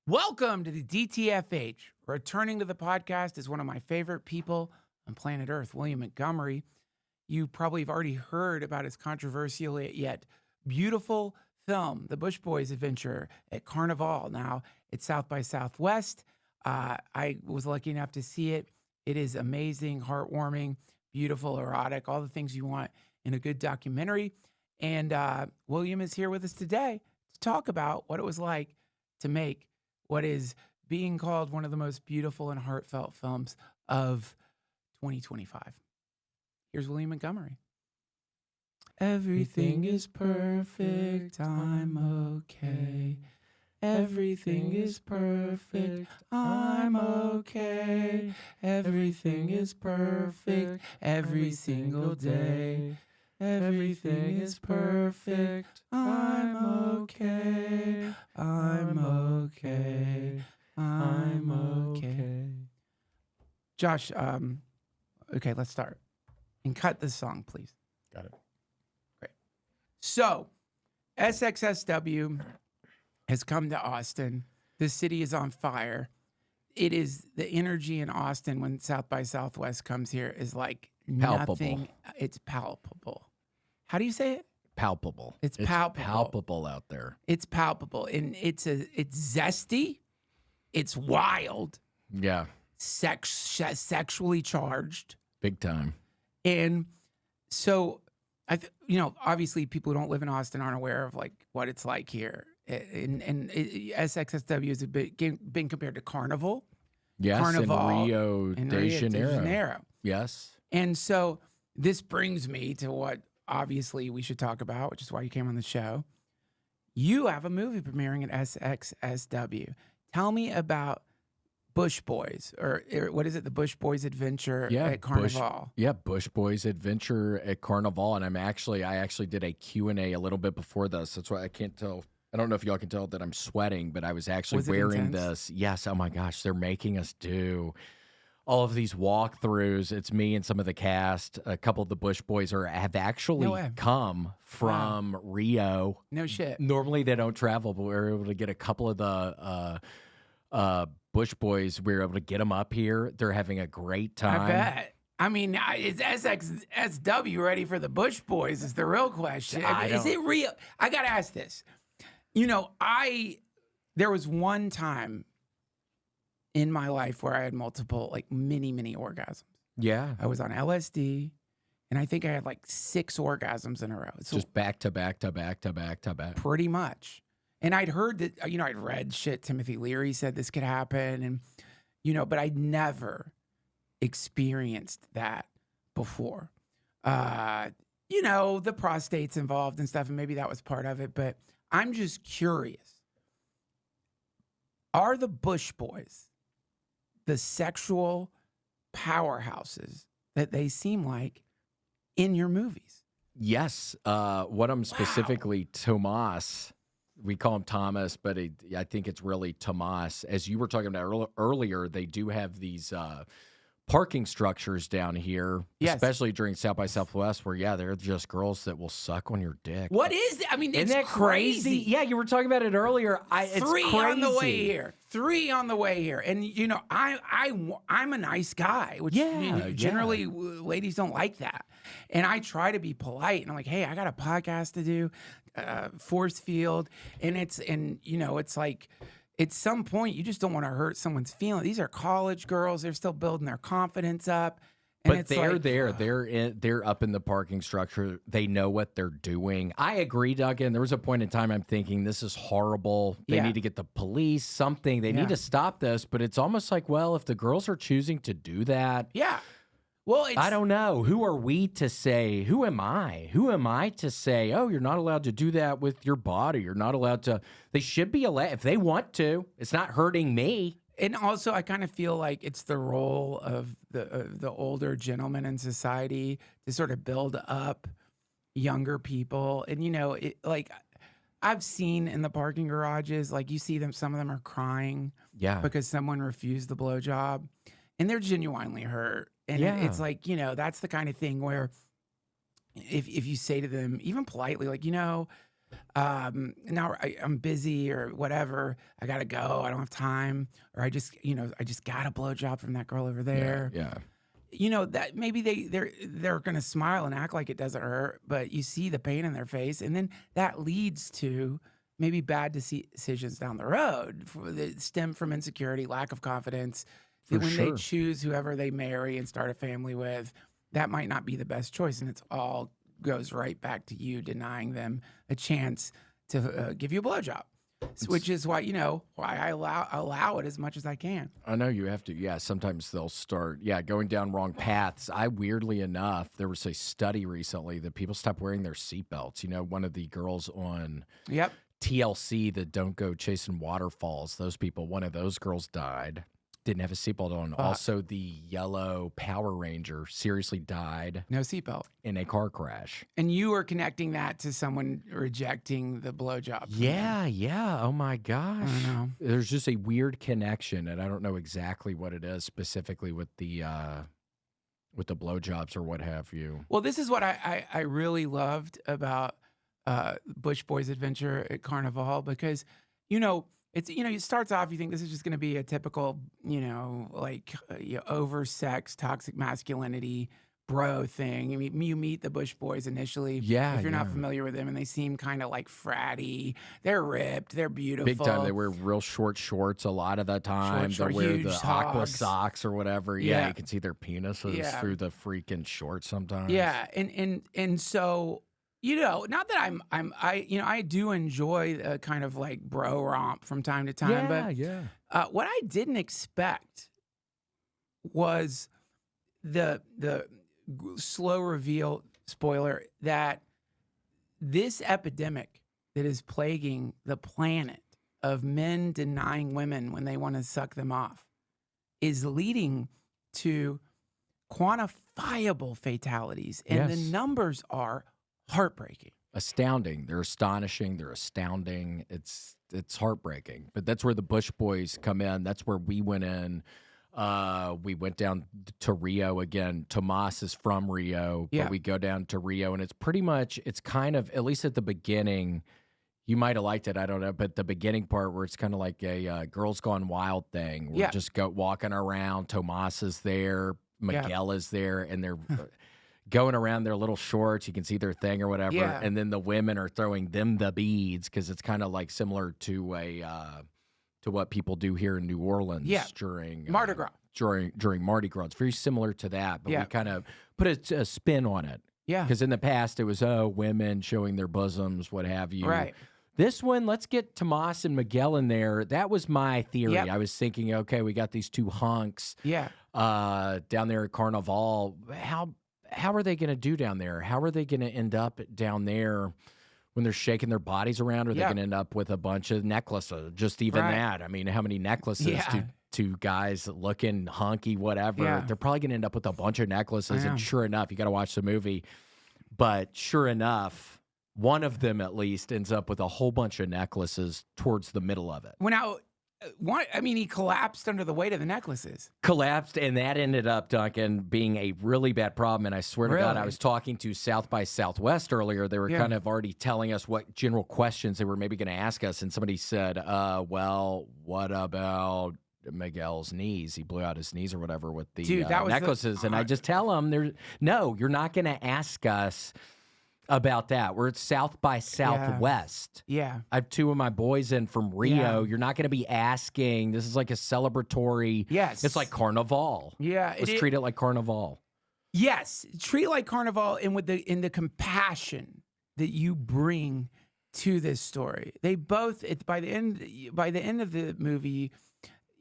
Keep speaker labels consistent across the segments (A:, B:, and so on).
A: Welcome to the DTFH. Returning to the podcast is one of my favorite people on planet Earth, William Montgomery. You probably have already heard about his controversial yet beautiful film, The Bush Boys Adventure at Carnival. Now, it's South by Southwest. I was lucky enough to see it. It is amazing, heartwarming, beautiful, erotic, all the things you want in a good documentary. And William is here with us today to talk about what it was like to make what is being called one of the most beautiful and heartfelt films of 2025. Here's William Montgomery. Everything is perfect, I'm okay. Everything is perfect, I'm okay. Everything is perfect every single day. Everything is perfect, I'm okay. I'm okay. I'm okay. Josh, okay, let's start. And cut this song, please.
B: Got it.
A: Great. So, Sxsw has come to Austin. The city is on fire. It is the energy in Austin when South by Southwest comes here is like
B: Palpable.
A: nothing. It's palpable. How do you say it?
B: Palpable.
A: It's palpable.
B: Palpable out there.
A: It's palpable, and it's zesty. It's wild.
B: Yeah.
A: Sexually charged.
B: Big time.
A: And so, obviously people who don't live in Austin aren't aware of like what it's like here. And Sxsw has been compared to Carnival.
B: Yes,
A: Carnival
B: in Rio de Janeiro. Yes.
A: And so this brings me to what obviously we should talk about, which is why you came on the show. You have a movie premiering at Sxsw. Tell me about Bush Boys, or what is it? The Bush Boys Adventure at Carnival.
B: Bush Boys Adventure at Carnival. And I actually did a Q&A a little bit before this. That's why I can't tell. I don't know if y'all can tell that I'm sweating, but I was actually wearing this. Yes. Oh my gosh. They're making us do all of these walkthroughs. It's me and some of the cast. A couple of the Bush Boys have actually come from Rio.
A: No shit.
B: Normally they don't travel, but we were able to get a couple of the Bush Boys. We were able to get them up here. They're having a great time.
A: I bet. I mean, is Sxsw ready for the Bush Boys is the real question. Is it real? I got to ask this. There was one time in my life where I had multiple, like many orgasms.
B: Yeah.
A: I was on LSD, and I think I had like 6 orgasms in a row.
B: So just back to back to back to back to back.
A: Pretty much. And I'd heard that, I'd read shit. Timothy Leary said this could happen. And, but I'd never experienced that before. The prostate's involved and stuff, and maybe that was part of it. But I'm just curious. Are the Bush Boys the sexual powerhouses that they seem like in your movies?
B: Yes. One of them specifically, Tomas. We call him Thomas, but I think it's really Tomas. As you were talking about earlier, they do have these parking structures down here, especially during South by Southwest, where, they're just girls that will suck on your dick.
A: What is it? I mean,
B: Isn't that crazy? Yeah, you were talking about it earlier. It's
A: 3
B: crazy.
A: on the way here. 3 on the way here. And, I'm a nice guy, which generally ladies don't like that. And I try to be polite. And I'm like, hey, I got a podcast to do, force field. And it's like, at some point, you just don't want to hurt someone's feelings. These are college girls. They're still building their confidence up. And
B: but they're up in the parking structure. They know what they're doing. I agree, Duncan. There was a point in time I'm thinking, this is horrible. They need to get the police, something. They need to stop this. But it's almost like, well, if the girls are choosing to do that.
A: Yeah. Well,
B: I don't know. Who are we to say? Who am I? Who am I to say, oh, you're not allowed to do that with your body. You're not allowed to. They should be allowed if they want to. It's not hurting me.
A: And also, I kind of feel like it's the role of the older gentlemen in society to sort of build up younger people. And, I've seen in the parking garages, like you see them, some of them are crying because someone refused the blowjob. And they're genuinely hurt. And it's like, that's the kind of thing where if you say to them, even politely, like, Now I'm busy or whatever. I gotta go. I don't have time. Or I just got a blowjob from that girl over there.
B: Yeah.
A: That maybe they're gonna smile and act like it doesn't hurt, but you see the pain in their face, and then that leads to maybe bad decisions down the road that stem from insecurity, lack of confidence. That when they choose whoever they marry and start a family with, that might not be the best choice, and it's all goes right back to you denying them a chance to give you a blowjob. Which is why I allow it as much as I can.
B: I know you have to. Yeah, sometimes they'll start going down wrong paths. Weirdly enough, there was a study recently that people stopped wearing their seatbelts. One of the girls on TLC that don't go chasing waterfalls. Those people, one of those girls died. Didn't have a seatbelt on. Also, the yellow Power Ranger seriously died.
A: No seatbelt.
B: In a car crash.
A: And you were connecting that to someone rejecting the blowjob.
B: Yeah. Oh, my gosh.
A: I don't know.
B: There's just a weird connection, and I don't know exactly what it is specifically with the blowjobs or what have you.
A: Well, this is what I really loved about Bush Boys Adventure at Carnival, because, it starts off, you think this is just going to be a typical, oversexed, toxic masculinity bro thing. I mean, you meet the Bush Boys initially.
B: Yeah.
A: If you're not familiar with them, and they seem kind of like fratty. They're ripped. They're beautiful.
B: Big time. They wear real short shorts a lot of the time. They wear the aqua socks or whatever. Yeah. You can see their penises through the freaking shorts sometimes.
A: Yeah. And so, not that I do enjoy a kind of like bro romp from time to time, but what I didn't expect was the slow reveal, spoiler, that this epidemic that is plaguing the planet of men denying women when they want to suck them off is leading to quantifiable fatalities, and the numbers are heartbreaking.
B: Astounding. They're astonishing. They're astounding. It's heartbreaking. But that's where the Bush Boys come in. That's where we went in. We went down to Rio again. Tomas is from Rio, but we go down to Rio, and it's kind of, at least at the beginning, you might have liked it, I don't know, but the beginning part where it's kind of like a Girls Gone Wild thing. We're just walking around. Tomas is there. Miguel is there, and they're going around their little shorts. You can see their thing or whatever. Yeah. And then the women are throwing them the beads, because it's kind of like similar to to what people do here in New Orleans during
A: Mardi Gras.
B: During Mardi Gras. It's very similar to that, but we kind of put a spin on it. Yeah. Because in the past it was, women showing their bosoms, what have you.
A: Right.
B: This one, let's get Tomas and Miguel in there. That was my theory. I was thinking, okay, we got these two hunks down there at Carnival. How are they going to do down there? How are they going to end up down there when they're shaking their bodies around? Are they going to end up with a bunch of necklaces? Just even that. I mean, how many necklaces do two guys looking hunky, whatever? Yeah. They're probably going to end up with a bunch of necklaces. And sure enough, you got to watch the movie. But sure enough, one of them at least ends up with a whole bunch of necklaces towards the middle of it.
A: Well, now, he collapsed under the weight of the necklaces.
B: Collapsed, and that ended up, Duncan, being a really bad problem. And I swear to God, I was talking to South by Southwest earlier. They were kind of already telling us what general questions they were maybe going to ask us. And somebody said, well, what about Miguel's knees? He blew out his knees or whatever with the necklaces. And I just tell them, no, you're not going to ask us about that. We're at South by Southwest.
A: Yeah.
B: I have two of my boys in from Rio. Yeah. You're not going to be asking. This is like a celebratory.
A: Yes.
B: It's like Carnival.
A: Yeah.
B: Let's treat it like Carnival.
A: Yes. Treat it like Carnival, and in the compassion that you bring to this story. They both, by the end of the movie,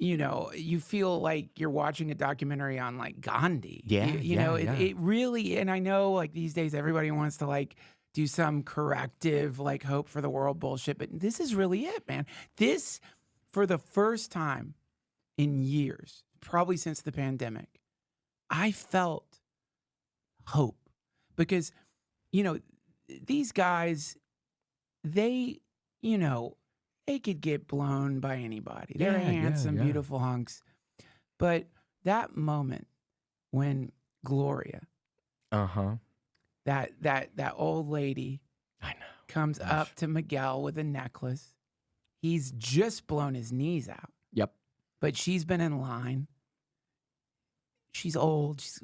A: you feel like you're watching a documentary on like Gandhi.
B: Yeah.
A: It really, and I know like these days everybody wants to like do some corrective, like hope for the world bullshit, but this is really it, man. This, for the first time in years, probably since the pandemic, I felt hope, because, these guys, they could get blown by anybody. They're handsome, beautiful hunks. But that moment when Gloria, that old lady,
B: I know,
A: comes up to Miguel with a necklace. He's just blown his knees out.
B: Yep.
A: But she's been in line. She's old. She's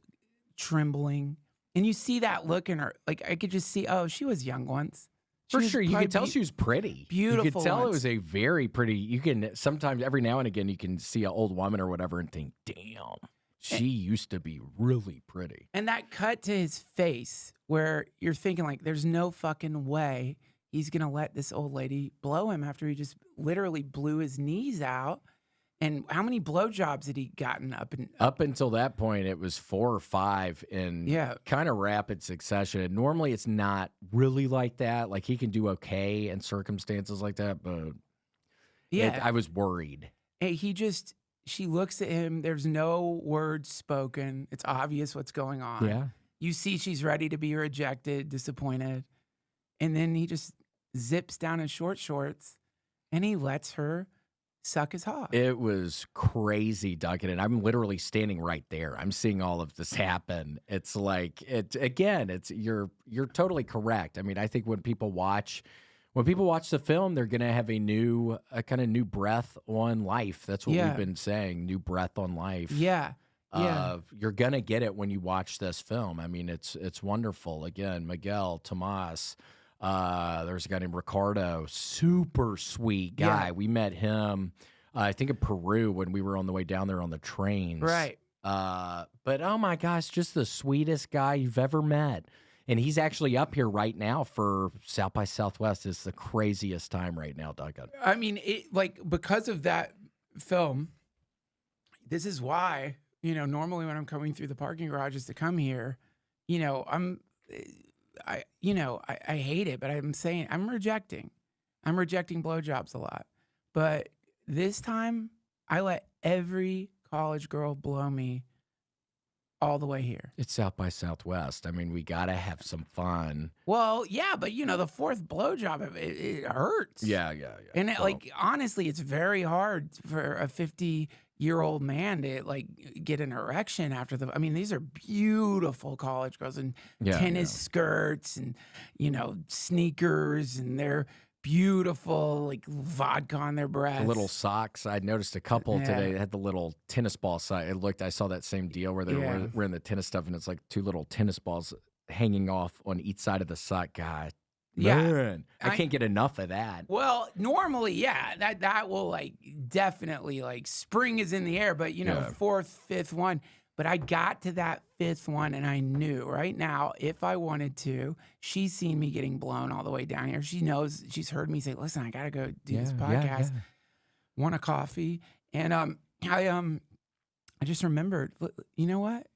A: trembling. And you see that look in her. Like, I could just see, oh, she was young once.
B: For sure. You could tell she was pretty.
A: Beautiful.
B: You could tell
A: once.
B: it was a very pretty. You can sometimes, every now and again, you can see an old woman or whatever and think, damn, she used to be really pretty.
A: And that cut to his face where you're thinking, like, there's no fucking way he's going to let this old lady blow him after he just literally blew his knees out. And how many blowjobs had he gotten
B: up until that point? It was 4 or 5 in kind of rapid succession. And normally it's not really like that. Like, he can do okay in circumstances like that, but I was worried.
A: Hey, she looks at him. There's no words spoken. It's obvious what's going on.
B: Yeah.
A: You see she's ready to be rejected, disappointed. And then he just zips down in short shorts and he lets her suck his hog.
B: It was crazy, Duncan, and I'm literally standing right there. I'm seeing all of this happen. It's like you're totally correct. I mean, I think when people watch the film, they're gonna have a kind of new breath on life. That's what we've been saying, new breath on life.
A: Yeah.
B: You're gonna get it when you watch this film. I mean, it's wonderful. Again, Miguel, Tomas. There's a guy named Ricardo, super sweet guy. Yeah. We met him, I think in Peru when we were on the way down there on the trains.
A: Right.
B: But oh my gosh, just the sweetest guy you've ever met. And he's actually up here right now for South by Southwest. It's the craziest time right now, Duncan.
A: I mean, because of that film, this is why, normally when I'm coming through the parking garages to come here, I hate it, but I'm saying I'm rejecting blowjobs a lot. But this time I let every college girl blow me all the way here.
B: It's South by Southwest. I mean, we got to have some fun.
A: Well, yeah, but the fourth blowjob, it hurts.
B: Yeah.
A: And honestly, it's very hard for a 50-year-old man to get an erection after these are beautiful college girls in tennis skirts and, sneakers, and they're beautiful, vodka on their breasts.
B: The little socks. I noticed a couple today that had the little tennis ball side. I saw that same deal where they were wearing the tennis stuff, and it's like 2 little tennis balls hanging off on each side of the sock. God, man, I can't get enough of that.
A: Well, normally, that will definitely spring is in the air, but 4th, 5th one. But I got to that 5th one, and I knew right now, if I wanted to, she's seen me getting blown all the way down here. She knows, she's heard me say, listen, I got to go do this podcast. Want a coffee? And I just remembered, you know what?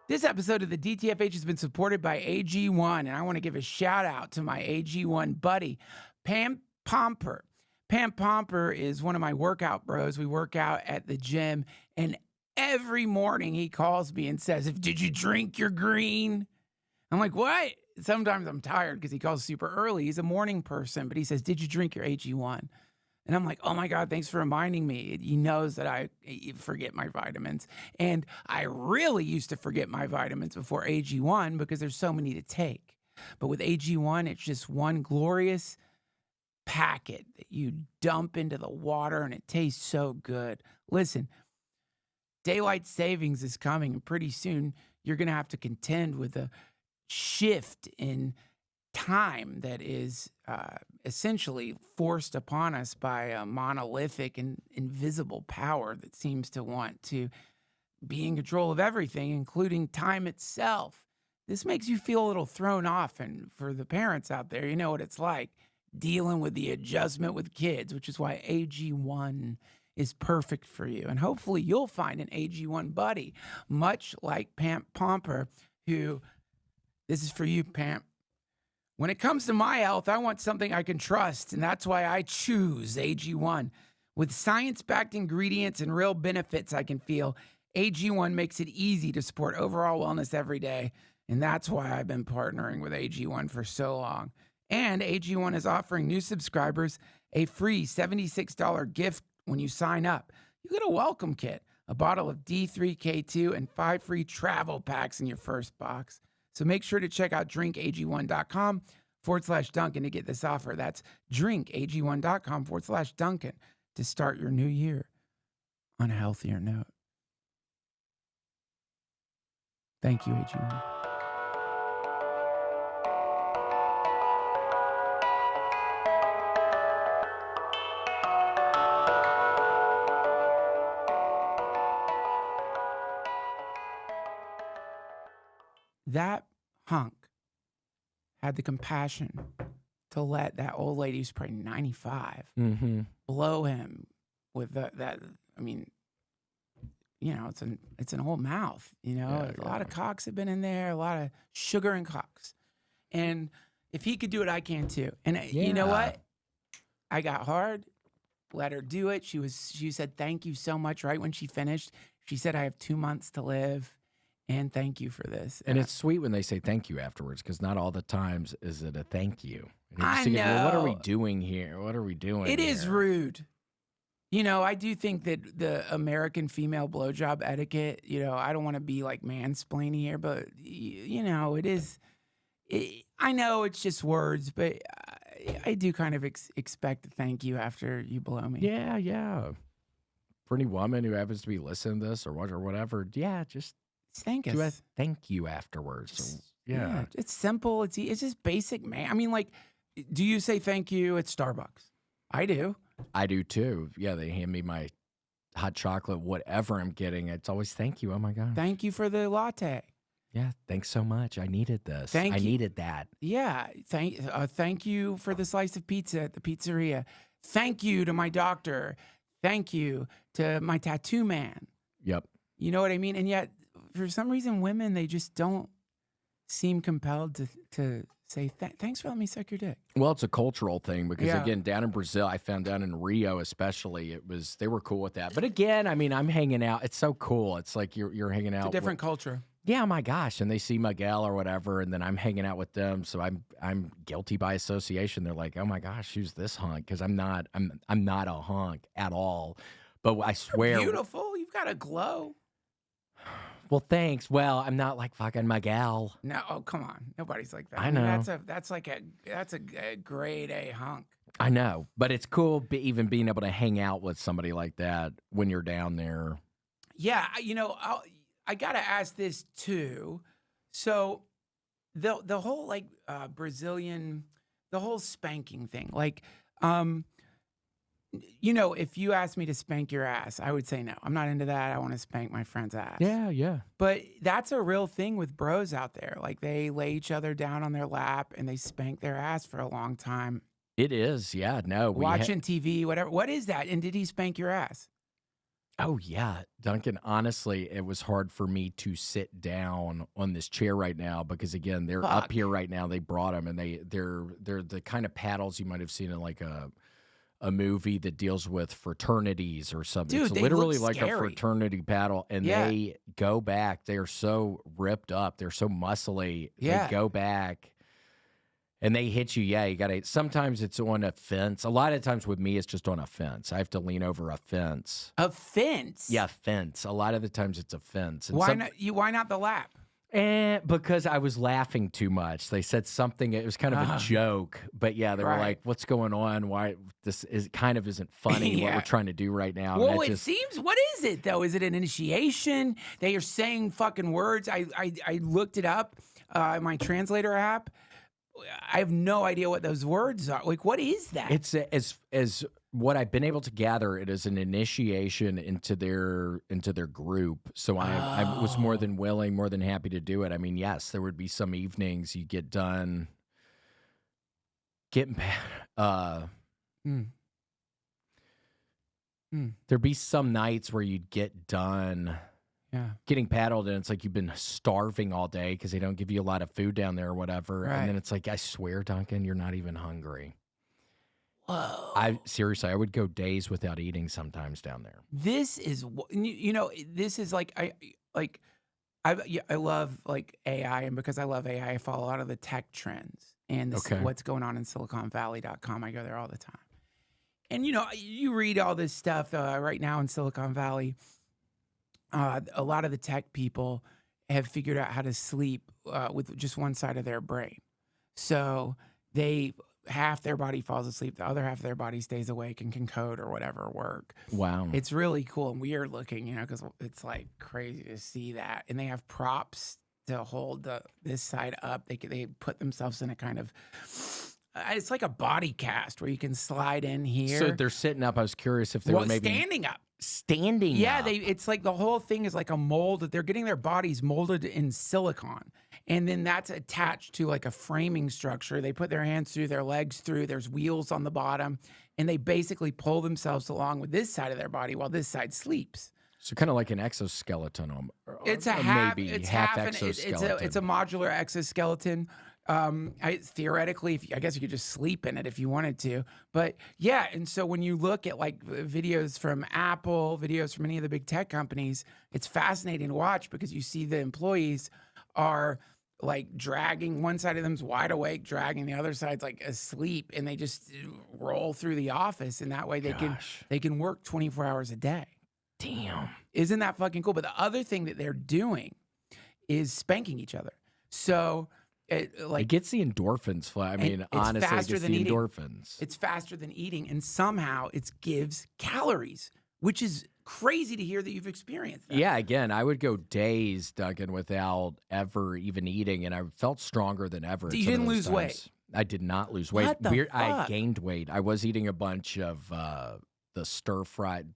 A: This episode of the DTFH has been supported by AG1, and I want to give a shout out to my AG1 buddy, Pam Pomper. Pam Pomper is one of my workout bros. We work out at the gym, and every morning he calls me and says, did you drink your green? I'm like, what? Sometimes I'm tired because he calls super early. He's a morning person, but he says, did you drink your AG1? And I'm like, oh my God, thanks for reminding me. He knows that I forget my vitamins. And I really used to forget my vitamins before AG1 because there's so many to take. But with AG1, it's just one glorious packet that you dump into the water, and it tastes so good. Listen, daylight savings is coming, and pretty soon you're going to have to contend with a shift in time that is essentially forced upon us by a monolithic and invisible power that seems to want to be in control of everything, including time itself. This makes you feel a little thrown off, and for the parents out there, you know what it's like dealing with the adjustment with kids, which is why AG1 is perfect for you. And hopefully you'll find an AG1 buddy, much like Pam Pomper, who, this is for you, Pam. When it comes to my health, I want something I can trust, and that's why I choose AG1. With science-backed ingredients and real benefits I can feel, AG1 makes it easy to support overall wellness every day, and that's why I've been partnering with AG1 for so long. And AG1 is offering new subscribers a free $76 gift when you sign up. You get a welcome kit, a bottle of D3K2, and 5 free travel packs in your first box. So make sure to check out drinkag1.com/Duncan to get this offer. That's drinkag1.com/Duncan to start your new year on a healthier note. Thank you, AG1. That hunk had the compassion to let that old lady who's probably 95 blow him with that. I mean, you know, it's an old mouth. You know, a lot of cocks have been in there, a lot of sugar and cocks. And if he could do it, I can too. And you know what? I got hard. Let her do it. She said thank you so much right when she finished. She said I have 2 months to live. And thank you for this.
B: And it's sweet when they say thank you afterwards, because not all the times is it a thank you. And you're just
A: I
B: thinking,
A: know.
B: well, what are we doing here? What are we doing
A: It
B: here?
A: is rude. You know, I do think that the American female blowjob etiquette, you know, I don't want to be like mansplaining here, but, you know, it is. I know it's just words, but I do kind of expect a thank you after you blow me.
B: Yeah, yeah. For any woman who happens to be listening to this or whatever, yeah, just
A: thank
B: do a
A: us.
B: thank you afterwards. Yeah,
A: it's simple. It's just basic, man. I mean, like, do you say thank you at Starbucks? I do.
B: I do too. Yeah, they hand me my hot chocolate, whatever I'm getting. It's always thank you. Oh my God.
A: Thank you for the latte.
B: Yeah, thanks so much. I needed this. I needed that.
A: Yeah, thank you for the slice of pizza at the pizzeria. Thank you to my doctor. Thank you to my tattoo man.
B: Yep.
A: You know what I mean? And yet, for some reason, women, they just don't seem compelled to say, thanks for letting me suck your dick.
B: Well, it's a cultural thing because, again, down in Brazil, I found down in Rio especially, they were cool with that. But again, I mean, I'm hanging out. It's so cool. It's like you're hanging out.
A: It's a different culture.
B: Yeah, my gosh. And they see Miguel or whatever, and then I'm hanging out with them. So I'm guilty by association. They're like, oh my gosh, who's this hunk? Because I'm not a hunk at all. But I swear.
A: You're beautiful. You've got a glow.
B: Well, thanks. Well, I'm not like fucking Miguel.
A: No, oh come on, nobody's like that.
B: I know.
A: That's a grade A hunk.
B: I know, but it's cool even being able to hang out with somebody like that when you're down there.
A: Yeah, you know, I gotta ask this too. So, the whole like Brazilian, the whole spanking thing, like, you know, if you asked me to spank your ass, I would say no. I'm not into that. I want to spank my friend's ass.
B: Yeah, yeah.
A: But that's a real thing with bros out there. Like they lay each other down on their lap and they spank their ass for a long time.
B: It is, yeah. No,
A: watching TV, whatever. What is that? And did he spank your ass?
B: Oh yeah, Duncan. Honestly, it was hard for me to sit down on this chair right now because again, they're up here right now. They brought them, and they're the kind of paddles you might have seen in like a movie that deals with fraternities or something.
A: Dude,
B: it's literally like a fraternity paddle, and they go back. They are so ripped up. They're so muscly.
A: Yeah.
B: They go back. And they hit you, yeah, you got to, sometimes it's on a fence. A lot of times with me, it's just on a fence. I have to lean over a fence.
A: A fence?
B: Yeah, fence. A lot of the times it's a fence. And
A: why not the lap?
B: Because I was laughing too much. They said something, it was kind of a joke. But yeah, they were like, what's going on? Why this kind of isn't funny what we're trying to do right now.
A: Well, it seems, what is it though? Is it an initiation? They are saying fucking words. I looked it up in my translator app. I have no idea what those words are. Like, what is that?
B: It's as what I've been able to gather. It is an initiation into their group. So I was more than willing, more than happy to do it. I mean, yes, there would be some evenings you get done getting. There'd be some nights where you'd get done.
A: Yeah.
B: Getting paddled, and it's like you've been starving all day because they don't give you a lot of food down there or whatever.
A: Right.
B: And then it's like, I swear, Duncan, you're not even hungry.
A: Whoa.
B: Seriously, I would go days without eating sometimes down there.
A: This is, you know, this is like, I love like AI, and because I love AI, I follow a lot of the tech trends. and what's going on in SiliconValley.com. I go there all the time. And, you read all this stuff right now in Silicon Valley. A lot of the tech people have figured out how to sleep with just one side of their brain. So half their body falls asleep, the other half of their body stays awake and can code or whatever work.
B: Wow.
A: It's really cool and weird looking, because it's like crazy to see that. And they have props to hold this side up. They put themselves in a kind of, it's like a body cast where you can slide in here.
B: So they're sitting up. I was curious if they were maybe
A: standing up.
B: Standing up.
A: It's like the whole thing is like a mold that they're getting their bodies molded in silicon. And then that's attached to like a framing structure. They put their hands through, their legs through, there's wheels on the bottom, and they basically pull themselves along with this side of their body while this side sleeps.
B: So kind of like an exoskeleton.
A: It's a half exoskeleton. It's a modular exoskeleton. Theoretically, I guess you could just sleep in it if you wanted to. But yeah, and so when you look at like videos from Apple, videos from any of the big tech companies, it's fascinating to watch because you see the employees are like dragging, one side of them's wide awake, dragging the other side's like asleep, and they just roll through the office, and that way they can work 24 hours a day.
B: Damn.
A: Isn't that fucking cool? But the other thing that they're doing is spanking each other. So it
B: gets the endorphins flow. I mean, honestly, it gets the endorphins.
A: It's faster than eating, and somehow it gives calories, which is crazy to hear that you've experienced that.
B: Yeah, again, I would go days, Duncan, without ever even eating, and I felt stronger than ever.
A: You didn't lose weight?
B: I did not lose weight.
A: What the fuck?
B: I gained weight. I was eating a bunch of the stir-fried,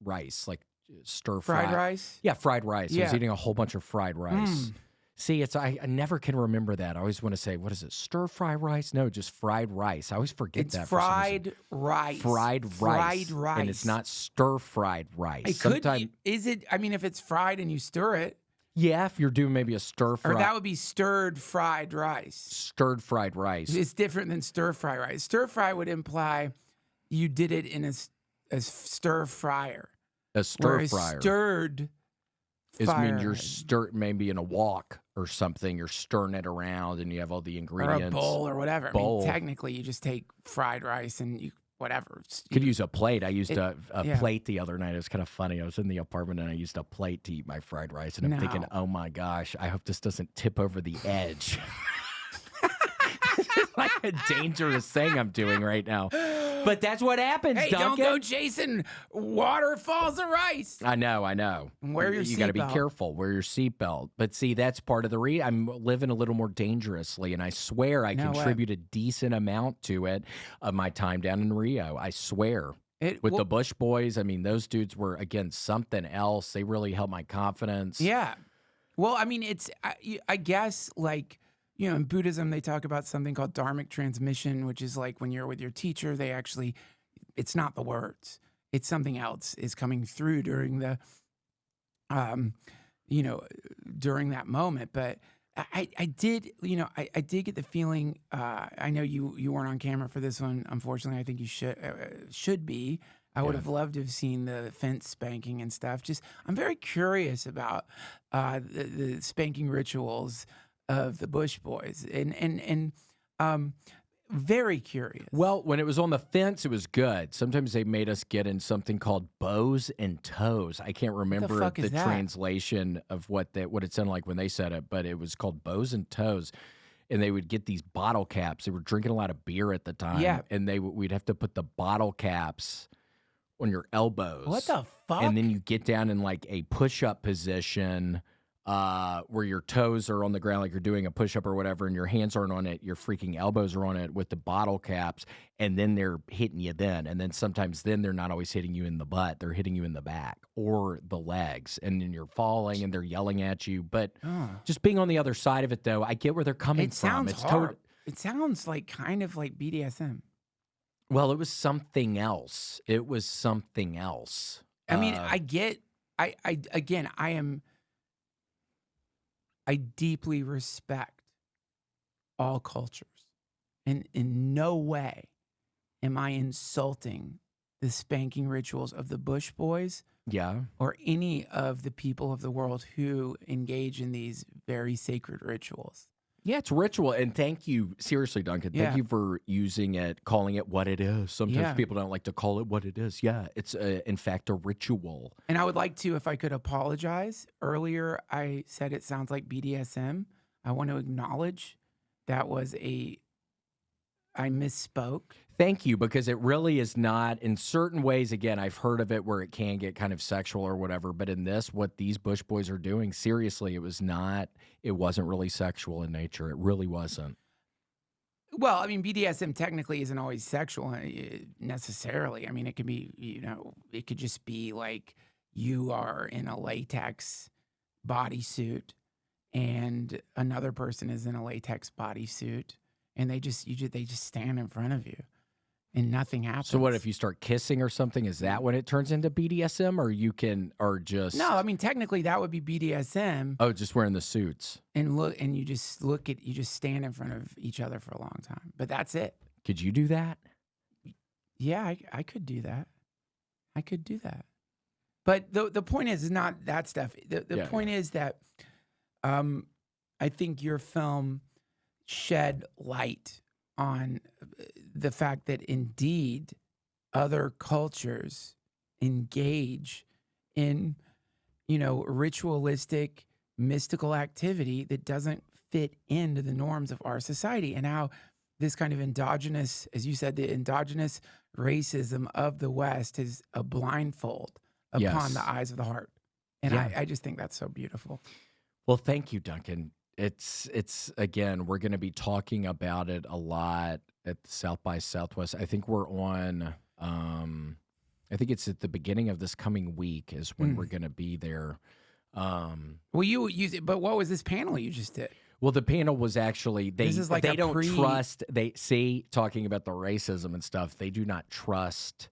B: rice, like stir-fried.
A: Fried rice?
B: Yeah, fried rice.
A: Yeah.
B: I was eating a whole bunch of fried rice. See, I never can remember that. I always want to say, what is it, stir-fry rice? No, just fried rice. I always forget that.
A: It's fried rice.
B: Fried rice.
A: Fried rice.
B: And it's not stir-fried rice.
A: Is it, I mean, if it's fried and you stir it.
B: Yeah, if you're doing maybe a stir-fry.
A: Or that would be stirred fried rice.
B: Stirred fried rice.
A: It's different than stir-fry rice. Stir-fry would imply you did it in a stir-fryer.
B: A stir-fryer.
A: Stirred
B: you're maybe in a wok or something. You're stirring it around, and you have all the ingredients.
A: Or a bowl or whatever. I mean, technically, you just take fried rice and you whatever.
B: Could use a plate. I used a plate the other night. It was kind of funny. I was in the apartment, and I used a plate to eat my fried rice. And I'm thinking, oh, my gosh, I hope this doesn't tip over the edge. It's like a dangerous thing I'm doing right now. But that's what happens,
A: Duncan. Don't go chasing waterfalls of rice.
B: I know.
A: Wear your seatbelt.
B: You got to be careful. Wear your seatbelt. But see, that's part of the I'm living a little more dangerously, and I swear I contribute a decent amount to it of my time down in Rio. I swear. The Bush Boys, I mean, those dudes were, again, something else. They really helped my confidence.
A: Yeah. Well, I mean, I guess, like, in Buddhism, they talk about something called dharmic transmission, which is like when you're with your teacher, it's not the words. It's something else is coming through during the, during that moment. But I did get the feeling, I know you weren't on camera for this one. Unfortunately, I think you should be. I would have loved to have seen the fence spanking and stuff. I'm very curious about the spanking rituals of the Bush Boys, and very curious.
B: Well, when it was on the fence, it was good. Sometimes they made us get in something called bows and toes. I can't remember the translation of what it sounded like when they said it, but it was called bows and toes. And they would get these bottle caps. They were drinking a lot of beer at the time, and we'd have to put the bottle caps on your elbows.
A: What the fuck?
B: And then you get down in like a push-up position. Where your toes are on the ground like you're doing a push-up or whatever, and your hands aren't on it, your freaking elbows are on it with the bottle caps, and then they're hitting you then. And then sometimes they're not always hitting you in the butt, they're hitting you in the back or the legs, and then you're falling and they're yelling at you. But just being on the other side of it, though, I get where they're coming from.
A: It's hard. It sounds like kind of like BDSM.
B: Well, it was something else. I
A: mean, I deeply respect all cultures, and in no way am I insulting the spanking rituals of the Bush Boys, or any of the people of the world who engage in these very sacred rituals.
B: Yeah, it's ritual. And thank you, seriously, Duncan. Thank you for using it, calling it what it is. Sometimes people don't like to call it what it is. Yeah, it's in fact a ritual.
A: And I would like to, if I could apologize. Earlier, I said it sounds like BDSM. I want to acknowledge that was I misspoke.
B: Thank you, because it really is not. In certain ways, again, I've heard of it where it can get kind of sexual or whatever, but in this, what these Bush boys are doing, seriously, it wasn't really sexual in nature. It really wasn't.
A: Well, I mean, BDSM technically isn't always sexual necessarily. I mean, it could be, it could just be like you are in a latex bodysuit and another person is in a latex bodysuit, and they just stand in front of you and nothing happens.
B: So what if you start kissing or something? Is that when it turns into BDSM, or just
A: No, I mean, technically that would be BDSM.
B: Oh, just wearing the suits.
A: And you just stand in front of each other for a long time. But that's it.
B: Could you do that?
A: Yeah, I could do that. I could do that. But the point is not that stuff. The point is that I think your film shed light on the fact that indeed other cultures engage in, ritualistic, mystical activity that doesn't fit into the norms of our society, and how this kind of endogenous, as you said, the endogenous racism of the West is a blindfold upon the eyes of the heart. And I just think that's so beautiful.
B: Well, thank you, Duncan. It's again, we're going to be talking about it a lot at South by Southwest. I think we're on, I think it's at the beginning of this coming week is when we're going to be there.
A: Well, you use it, but what was this panel you just did?
B: Well, the panel was actually, they don't trust, talking about the racism and stuff, they do not trust,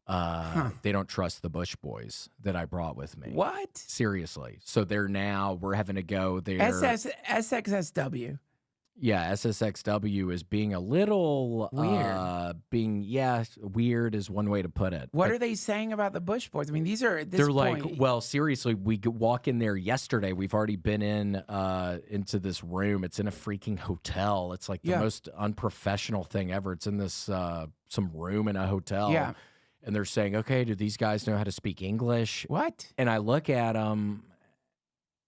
B: they don't trust the Bush boys that I brought with me.
A: What?
B: Seriously. So we're having to go there.
A: SXSW.
B: Yeah, SSXW is being a little
A: weird.
B: Weird is one way to put it.
A: What are they saying about the Bush boys? I mean, they're
B: like, well, seriously, we walk in there yesterday. We've already been into this room. It's in a freaking hotel. It's like the most unprofessional thing ever. It's in this some room in a hotel.
A: Yeah.
B: And they're saying, okay, do these guys know how to speak English?
A: What?
B: And I look at them.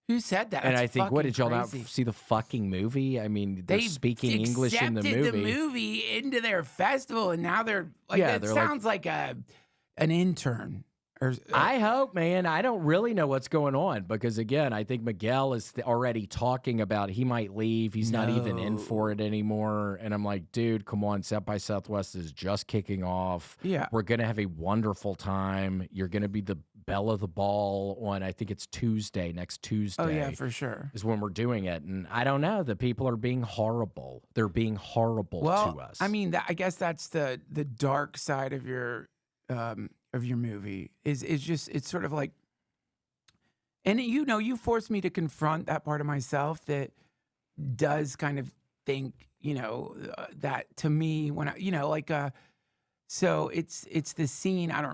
A: Who said that?
B: And I think, what, did y'all not see the fucking movie? I mean, they're speaking English in the movie.
A: They accepted the movie into their festival, and now they're like, it sounds like an intern.
B: I hope, man. I don't really know what's going on because, again, I think Miguel is already talking about he might leave. He's not even in for it anymore. And I'm like, dude, come on. South by Southwest is just kicking off.
A: Yeah.
B: We're going to have a wonderful time. You're going to be the belle of the ball on, I think it's Tuesday, next Tuesday.
A: Oh, yeah, for sure.
B: Is when we're doing it. And I don't know. The people are being horrible. They're being horrible to us.
A: I mean, I guess that's the dark side of your movie is just, it's sort of like, and you forced me to confront that part of myself that does kind of think, that to me when so it's the scene, I don't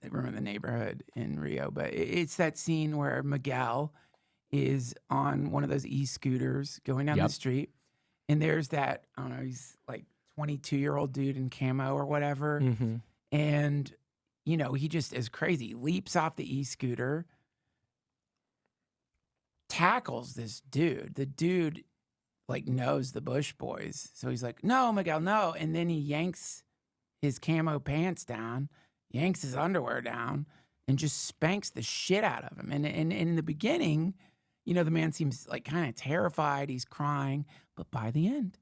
A: remember the neighborhood in Rio, but it's that scene where Miguel is on one of those e-scooters going down the street, and there's that, I don't know, he's like 22-year-old dude in camo or whatever, and he just is crazy. Leaps off the e-scooter, tackles this dude. The dude, knows the Bush boys. So he's like, no, Miguel, no. And then he yanks his camo pants down, yanks his underwear down, and just spanks the shit out of him. And in the beginning, the man seems kind of terrified. He's crying. But by the end,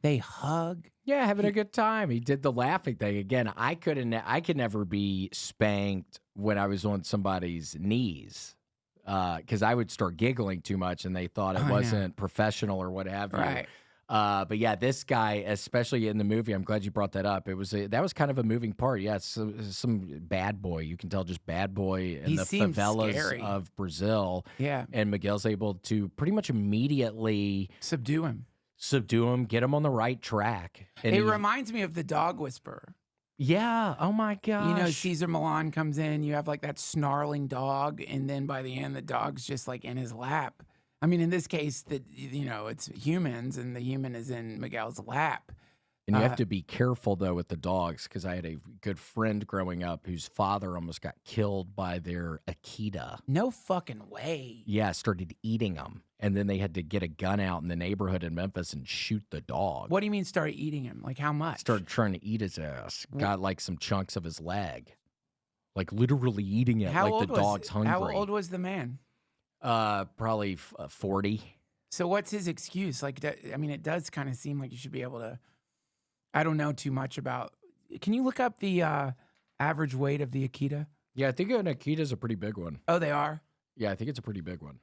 A: they hug.
B: Yeah, having a good time. He did the laughing thing. Again, I could never be spanked when I was on somebody's knees because I would start giggling too much and they thought it wasn't professional or what have you.
A: Right.
B: But yeah, this guy, especially in the movie, I'm glad you brought that up. That was kind of a moving part. Yeah, it's some bad boy. You can tell just bad boy in the favelas of Brazil.
A: Yeah.
B: And Miguel's able to pretty much immediately
A: subdue him,
B: get him on the right track. And
A: it reminds me of The Dog Whisperer.
B: Yeah. Oh my gosh.
A: Cesar Millan comes in. You have that snarling dog, and then by the end, the dog's just in his lap. I mean, in this case, it's humans, and the human is in Miguel's lap.
B: And you have to be careful, though, with the dogs, because I had a good friend growing up whose father almost got killed by their Akita.
A: No fucking way.
B: Yeah, started eating them. And then they had to get a gun out in the neighborhood in Memphis and shoot the dog.
A: What do you mean started eating him? Like how much?
B: Started trying to eat his ass. Got like some chunks of his leg. Like literally eating it like the dog's hungry.
A: How old was the man?
B: Probably 40.
A: So what's his excuse? Like, I mean, it does kind of seem like you should be able to... I don't know too much about... Can you look up the average weight of the Akita?
B: Yeah, I think an Akita is a pretty big one.
A: Oh, they are?
B: Yeah, I think it's a pretty big one.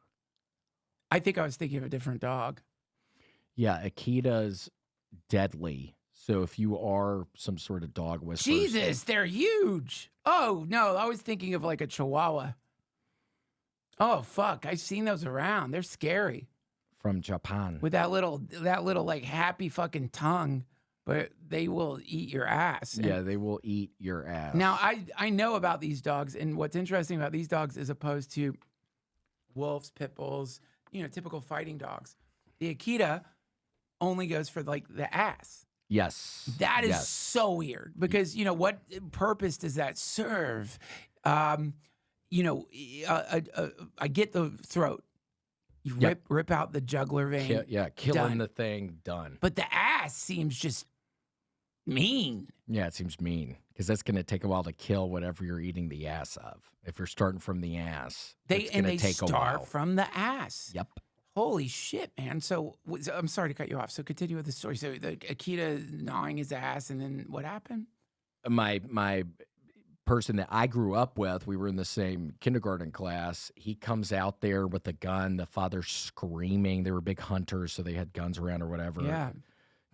A: I think I was thinking of a different dog.
B: Yeah, Akita's deadly. So if you are some sort of dog whisperer...
A: Jesus, they're huge! Oh, no, I was thinking of like a Chihuahua. Oh, fuck, I've seen those around. They're scary.
B: From Japan.
A: With that little like happy fucking tongue. But they will eat your ass.
B: Yeah, they will eat your ass.
A: Now, I know about these dogs, and what's interesting about these dogs as opposed to wolves, pit bulls, typical fighting dogs, the Akita only goes for, like, the ass.
B: Yes.
A: That is so weird because, what purpose does that serve? I get the throat. You rip out the jugular vein.
B: Killing the thing, done.
A: But the ass seems just mean.
B: Yeah, it seems mean because that's going to take a while to kill whatever you're eating the ass of. If you're starting from the ass, it's going to take a while.
A: Start from the ass.
B: Yep.
A: Holy shit, man. So I'm sorry to cut you off. So continue with the story. So the Akita gnawing his ass, and then what happened?
B: My person that I grew up with, we were in the same kindergarten class. He comes out there with a gun. The father's screaming. They were big hunters, so they had guns around or whatever.
A: Yeah.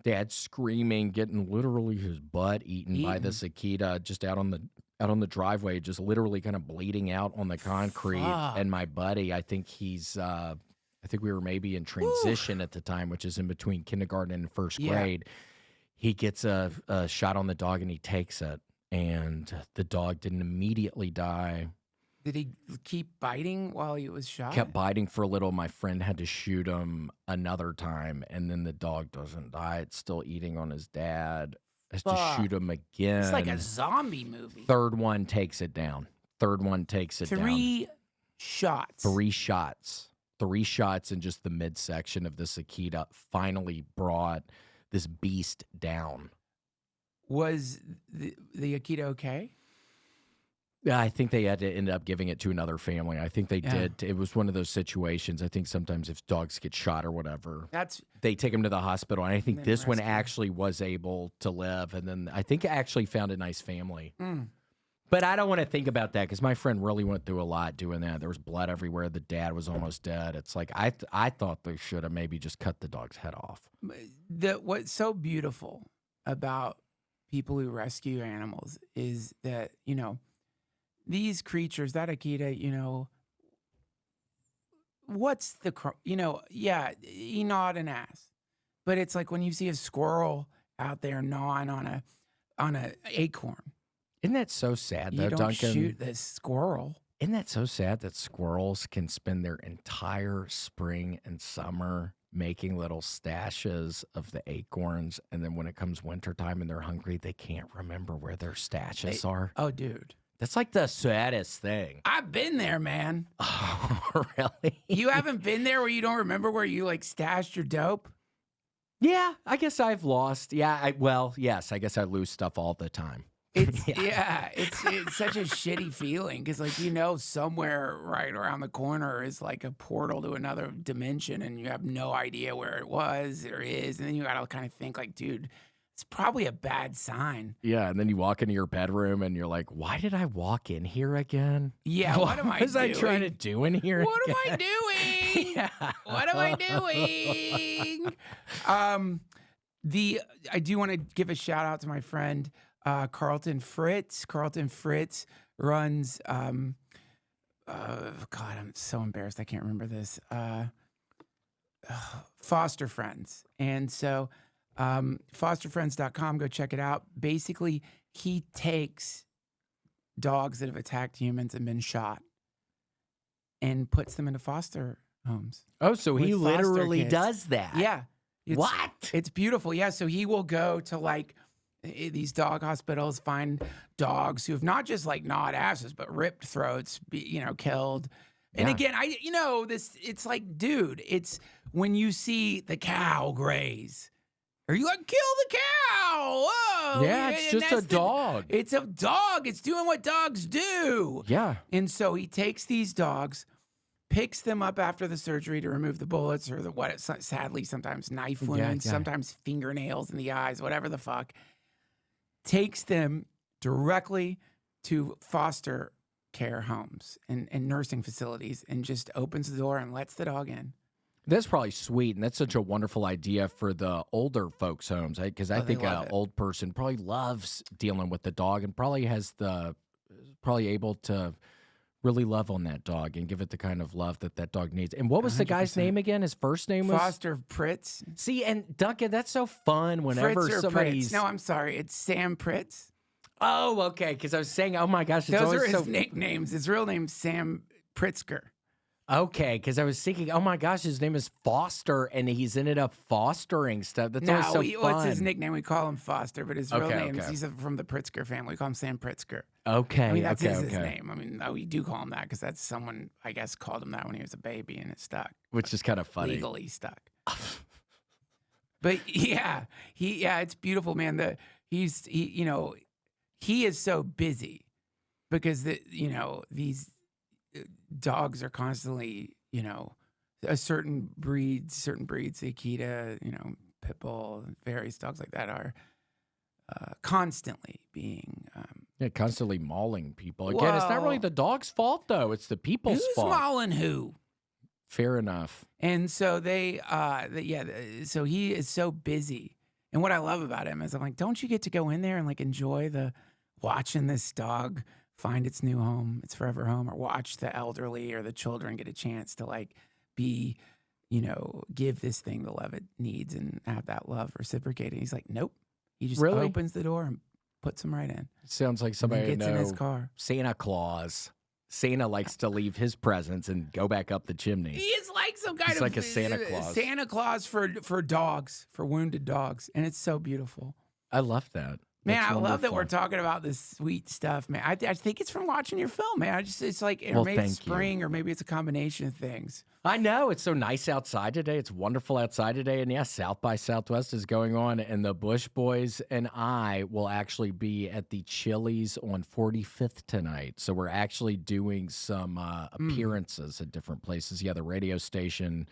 B: Dad screaming, getting literally his butt eaten by this Akita just out on the driveway, just literally kind of bleeding out on the concrete.
A: Fuck.
B: And my buddy, I think we were maybe in transition at the time, which is in between kindergarten and first grade. He gets a shot on the dog and he takes it. And the dog didn't immediately die.
A: Did he keep biting while he was shot?
B: Kept biting for a little. My friend had to shoot him another time, and then the dog doesn't die. It's still eating on his dad. Has to shoot him again.
A: It's like a zombie movie.
B: Third one takes it down.
A: Three shots.
B: 3 shots. 3 shots in just the midsection of this Akita finally brought this beast down.
A: Was the Akita okay?
B: Yeah, I think they had to end up giving it to another family. I think they did. It was one of those situations. I think sometimes if dogs get shot or whatever, they take them to the hospital. And I think this one actually was able to live. And then I think it actually found a nice family.
A: Mm.
B: But I don't want to think about that because my friend really went through a lot doing that. There was blood everywhere. The dad was almost dead. It's like I thought they should have maybe just cut the dog's head off.
A: What's so beautiful about people who rescue animals is that, these creatures, that Akita, what's the, he gnawed an ass. But it's like when you see a squirrel out there gnawing on a acorn.
B: Isn't that so sad, though,
A: you don't
B: Duncan?
A: shoot this squirrel.
B: Isn't that so sad that squirrels can spend their entire spring and summer making little stashes of the acorns, and then when it comes wintertime and they're hungry, they can't remember where their stashes are?
A: Oh, dude.
B: That's like the saddest thing.
A: I've been there, man.
B: Oh, really?
A: You haven't been there where you don't remember where you, stashed your dope?
B: Yeah, I guess I've lost. Yeah, yes, I guess I lose stuff all the time.
A: It's such a shitty feeling because somewhere right around the corner is like a portal to another dimension and you have no idea where it was or is, and then you gotta kind of think dude, it's probably a bad sign.
B: Yeah, and then you walk into your bedroom and you're like, why did I walk in here again?
A: Yeah, what am I doing?
B: What was I trying to do in here?
A: What am I doing? What am I doing? I do want to give a shout out to my friend Carlton Fritz. Carlton Fritz runs God, I'm so embarrassed I can't remember this. Foster Friends. And so fosterfriends.com, go check it out. Basically, he takes dogs that have attacked humans and been shot and puts them into foster homes.
B: Oh, so he
A: with foster
B: literally
A: kids.
B: does that.
A: Yeah.
B: What?
A: It's beautiful. Yeah. So he will go to like these dog hospitals, find dogs who have not just like gnawed asses, but ripped throats, killed. And
B: Yeah.
A: again, it's like, dude, it's when you see the cow graze. Are you like, kill the cow? Whoa.
B: Yeah, it's just a dog.
A: It's a dog. It's doing what dogs do.
B: Yeah.
A: And so he takes these dogs, picks them up after the surgery to remove the bullets or sadly sometimes knife wounds, sometimes fingernails in the eyes, whatever the fuck. Takes them directly to foster care homes and nursing facilities and just opens the door and lets the dog in.
B: That's probably sweet, and that's such a wonderful idea for the older folks' homes, because I think an old person probably loves dealing with the dog and probably able to really love on that dog and give it the kind of love that dog needs. And what was 100%. The guy's name again? His first name was?
A: Foster Pritz.
B: See, and Duncan, that's so fun whenever somebody's...
A: Pritz. No, I'm sorry. It's Sam Pritz.
B: Oh, okay, because I was saying, oh my gosh, it's
A: Those
B: always
A: are his nicknames. His real name's Sam Pritsker.
B: Okay, because I was thinking, oh my gosh, his name is Foster, and he's ended up fostering stuff. That's always so fun.
A: What's his nickname? We call him Foster, but his real name is, he's from the Pritsker family. We call him Sam Pritsker.
B: Okay,
A: I mean, that's his name. I mean, we do call him that because that's someone, I guess, called him that when he was a baby, and it stuck.
B: Which is kind of funny.
A: Legally stuck. But yeah, it's beautiful, man. He is so busy because these dogs are constantly, a certain breeds, Akita, pit bull, various dogs like that are constantly being
B: constantly mauling people. Again, it's not really the dog's fault though; it's the people's fault.
A: Who's mauling who?
B: Fair enough.
A: And so so he is so busy. And what I love about him is I'm like, don't you get to go in there and like enjoy watching this dog find its new home, its forever home, or watch the elderly or the children get a chance to like be, give this thing the love it needs and have that love reciprocated. He's like, nope. He just opens the door and puts them right in.
B: Sounds like somebody
A: gets in his car.
B: Santa Claus. Santa likes to leave his presents and go back up the chimney.
A: He is like some kind of
B: like a Santa Claus.
A: Santa Claus for dogs, for wounded dogs, and it's so beautiful.
B: I love that.
A: Man, I love that we're talking about this sweet stuff, man. I think it's from watching your film, man. It's like, or maybe it's spring, or maybe it's a combination of things.
B: I know. It's so nice outside today. It's wonderful outside today. And yeah, South by Southwest is going on. And the Bush Boys and I will actually be at the Chili's on 45th tonight. So we're actually doing some appearances at different places. Yeah, the radio station,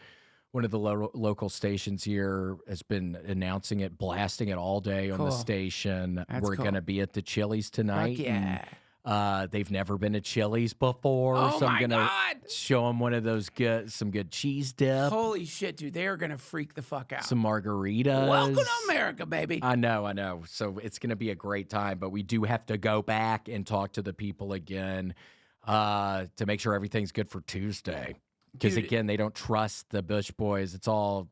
B: one of the local stations here, has been announcing it, blasting it all day on the station. We're going to be at the Chili's tonight.
A: Heck yeah.
B: And, they've never been to Chili's before, so I'm going to show them one of those some good cheese dip.
A: Holy shit, dude. They are going to freak the fuck out.
B: Some margaritas.
A: Welcome to America, baby.
B: I know. So it's going to be a great time, but we do have to go back and talk to the people again to make sure everything's good for Tuesday. Because, again, they don't trust the Bush Boys. It's so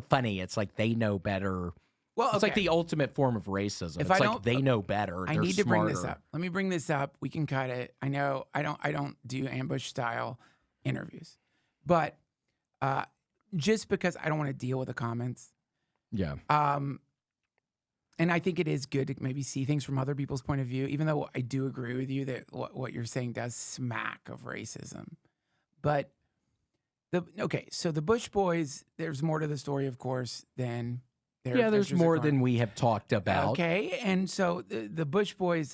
B: funny. It's like they know better. Well, it's like the ultimate form of racism. It's like they know better.
A: I need to bring this up. Let me bring this up. We can cut it. I know I don't do ambush style interviews. But just because I don't want to deal with the comments.
B: Yeah.
A: And I think it is good to maybe see things from other people's point of view, even though I do agree with you that what you're saying does smack of racism. But so the Bush Boys, there's more to the story, of course, than
B: there's more than we have talked about.
A: Okay, and so the Bush Boys.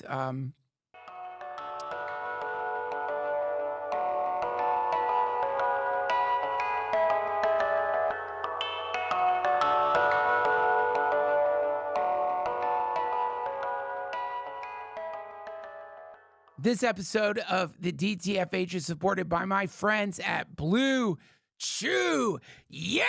A: This episode of the DTFH is supported by my friends at BlueChew. Yeah!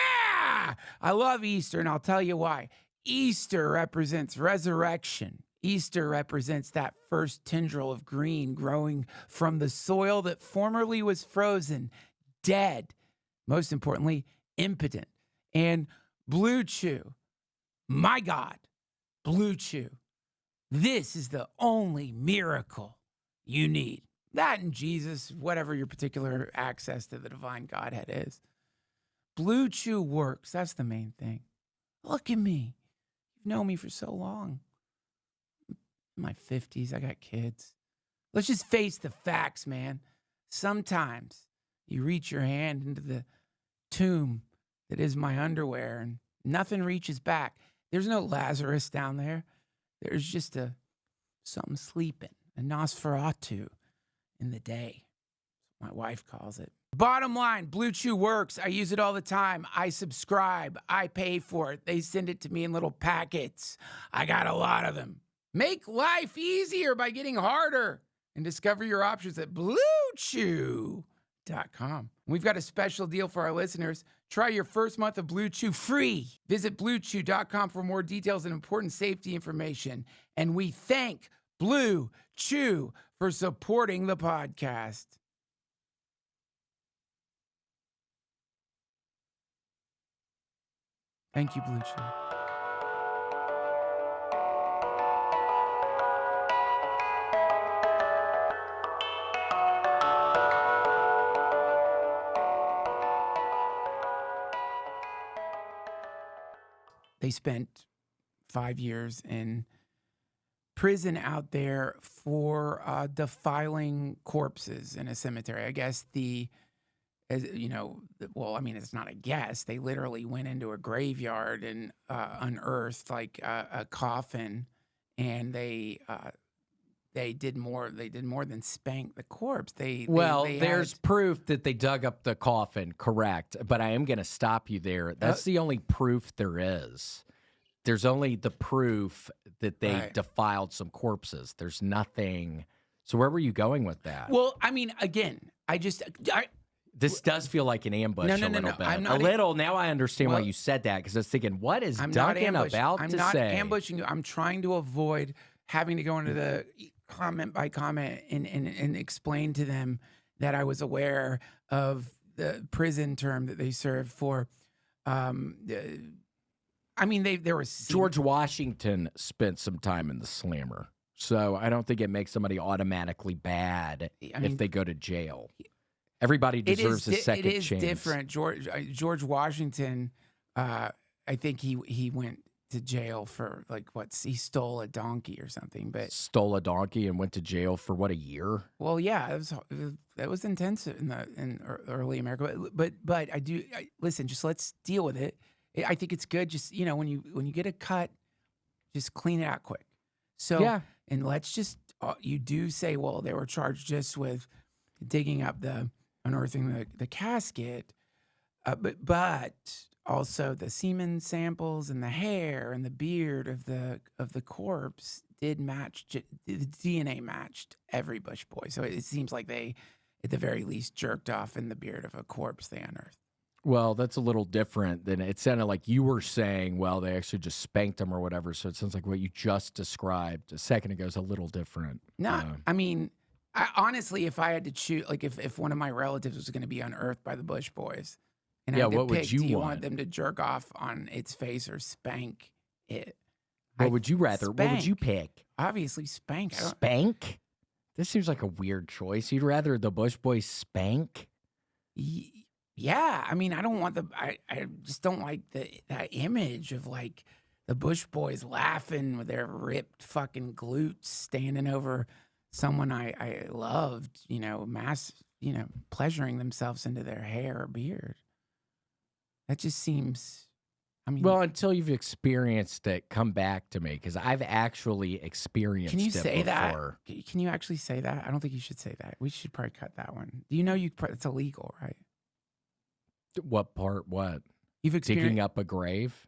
A: I love Easter, and I'll tell you why. Easter represents resurrection. Easter represents that first tendril of green growing from the soil that formerly was frozen, dead, most importantly, impotent. And BlueChew, my God, BlueChew, this is the only miracle you need. That and Jesus, whatever your particular access to the divine Godhead is. BlueChew works. That's the main thing. Look at me. You've known me for so long. In my 50s, I got kids. Let's just face the facts, man. Sometimes you reach your hand into the tomb that is my underwear and nothing reaches back. There's no Lazarus down there. There's just something sleeping, a Nosferatu in the day. My wife calls it. Bottom line, BlueChew works. I use it all the time. I subscribe. I pay for it. They send it to me in little packets. I got a lot of them. Make life easier by getting harder. And discover your options at BlueChew.com. We've got a special deal for our listeners. Try your first month of BlueChew free. Visit BlueChew.com for more details and important safety information. And we thank BlueChew for supporting the podcast. Thank you, BlueChew. They spent 5 years in prison out there for defiling corpses in a cemetery. I guess it's not a guess. They literally went into a graveyard and unearthed like a coffin, and they did more. They did more than spank the corpse. There's
B: proof that they dug up the coffin, correct? But I am going to stop you there. That's the only proof there is. There's only the proof that they defiled some corpses. There's nothing. So where were you going with that?
A: Well, I mean, again,
B: this does feel like an ambush a little bit. A little. Now I understand why you said that, because I was thinking, what is Duncan about to say?
A: I'm not ambushing you. I'm trying to avoid having to go into the comment by comment and explain to them that I was aware of the prison term that they served for. There was
B: George Washington spent some time in the slammer, so I don't think it makes somebody automatically bad if they go to jail. Everybody deserves a second chance.
A: It is different. George Washington, I think he went to jail for he stole a donkey or something. But
B: stole a donkey and went to jail for what, a year?
A: Well, yeah, it was intense in early America. But listen. Just let's deal with it. I think it's good. Just when you get a cut, just clean it out quick. So
B: yeah,
A: and let's just you do say, well, they were charged just with digging up unearthing the casket, but also the semen samples and the hair and the beard of the corpse did match. The DNA matched every Bush boy, so it seems like they, at the very least, jerked off in the beard of a corpse they unearthed.
B: Well, that's a little different than it sounded like you were saying. Well, they actually just spanked him or whatever. So it sounds like what you just described a second ago is a little different.
A: No, I mean. Honestly, if I had to choose, if one of my relatives was going to be unearthed by the Bush boys, and I had to pick, do you want them to jerk off on its face or spank it?
B: What would you rather?
A: Spank.
B: What would you pick?
A: Obviously, spank.
B: Spank? This seems like a weird choice. You'd rather the Bush boys spank?
A: Yeah, I mean, I don't want I just don't like that image of the Bush boys laughing with their ripped fucking glutes standing over someone I loved, pleasuring themselves into their hair or beard. That just seems,
B: well, until you've experienced it, come back to me, because I've actually experienced it before.
A: Can you say that? Can you actually say that? I don't think you should say that. We should probably cut that one. Do you know it's illegal, right?
B: What part? What?
A: You've experienced
B: digging up a grave?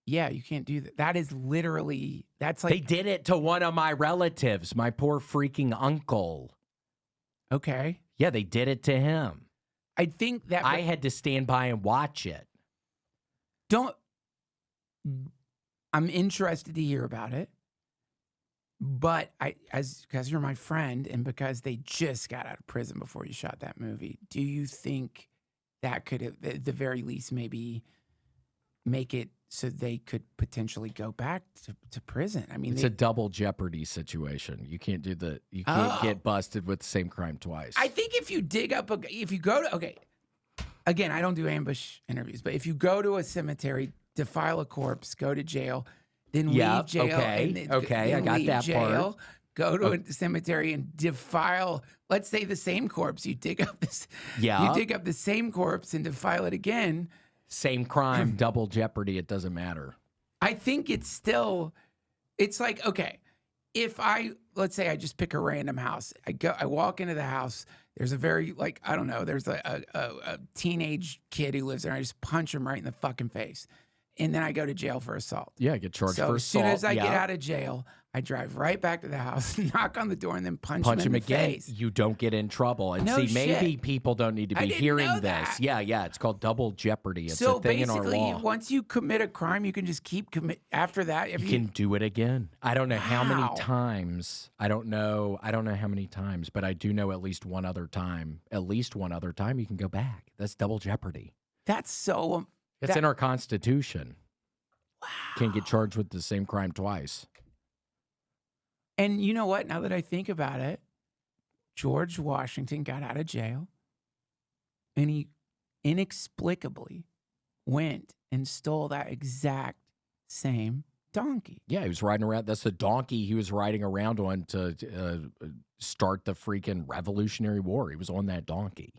A: Yeah, you can't do that. That is literally, that's like...
B: They did it to one of my relatives, my poor freaking uncle.
A: Okay.
B: Yeah, they did it to him.
A: I think that...
B: I had to stand by and watch it.
A: I'm interested to hear about it, but because you're my friend and because they just got out of prison before you shot that movie, do you think that could have, at the very least, maybe make it so they could potentially go back to prison. I mean,
B: it's a double jeopardy situation. You can't get busted with the same crime twice.
A: I think if you dig up, if you go to, again, I don't do ambush interviews, but if you go to a cemetery, defile a corpse, go to jail, then leave jail.
B: Okay, I got that jail, part.
A: Go to a cemetery and defile, let's say the same corpse. You dig up you dig up the same corpse and defile it again.
B: Same crime, double jeopardy. It doesn't matter.
A: I think it's like, okay, let's say I just pick a random house. I walk into the house. There's a very, like, I don't know, there's a teenage kid who lives there. I just punch him right in the fucking face. And then I go to jail for assault.
B: Yeah, I get charged for assault.
A: As soon as I get out of jail, I drive right back to the house, knock on the door, and then punch him in the
B: again.
A: face.
B: You don't get in trouble. And maybe people don't need to be hearing this. Yeah, it's called double jeopardy. It's a thing in our law.
A: Once you commit a crime, you can just keep after that.
B: You can do it again. I don't know how many times. I don't know how many times, but I do know at least one other time. At least one other time you can go back. That's double jeopardy.
A: That's so.
B: It's in our Constitution. Wow. Can't get charged with the same crime twice.
A: And you know what? Now that I think about it, George Washington got out of jail and he inexplicably went and stole that exact same donkey.
B: Yeah, he was riding around. That's the donkey he was riding around on to start the freaking Revolutionary War. He was on that donkey.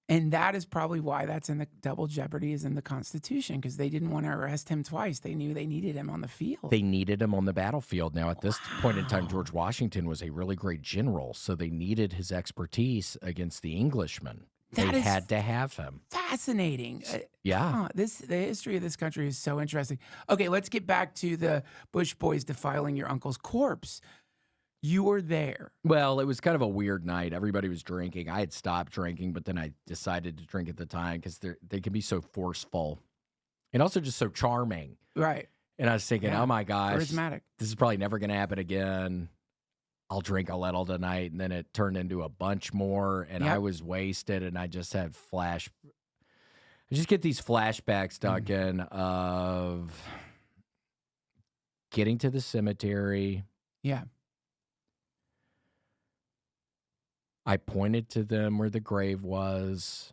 A: And that is probably why that's in the double jeopardy is in the Constitution, because they didn't want to arrest him twice. They knew they needed him on the field.
B: They needed him on the battlefield. Now, at this point in time, George Washington was a really great general, so they needed his expertise against the Englishmen. They had to have him.
A: Fascinating.
B: Yeah.
A: The history of this country is so interesting. Okay, let's get back to the Bush boys defiling your uncle's corpse. You were there.
B: Well, it was kind of a weird night. Everybody was drinking. I had stopped drinking, but then I decided to drink at the time because they can be so forceful and also just so charming.
A: Right.
B: And I was thinking, oh my gosh,
A: charismatic.
B: This is probably never going to happen again. I'll drink a little tonight. And then it turned into a bunch more, and I was wasted, and I just had I just get these flashbacks, Duncan, of getting to the cemetery.
A: Yeah.
B: I pointed to them where the grave was.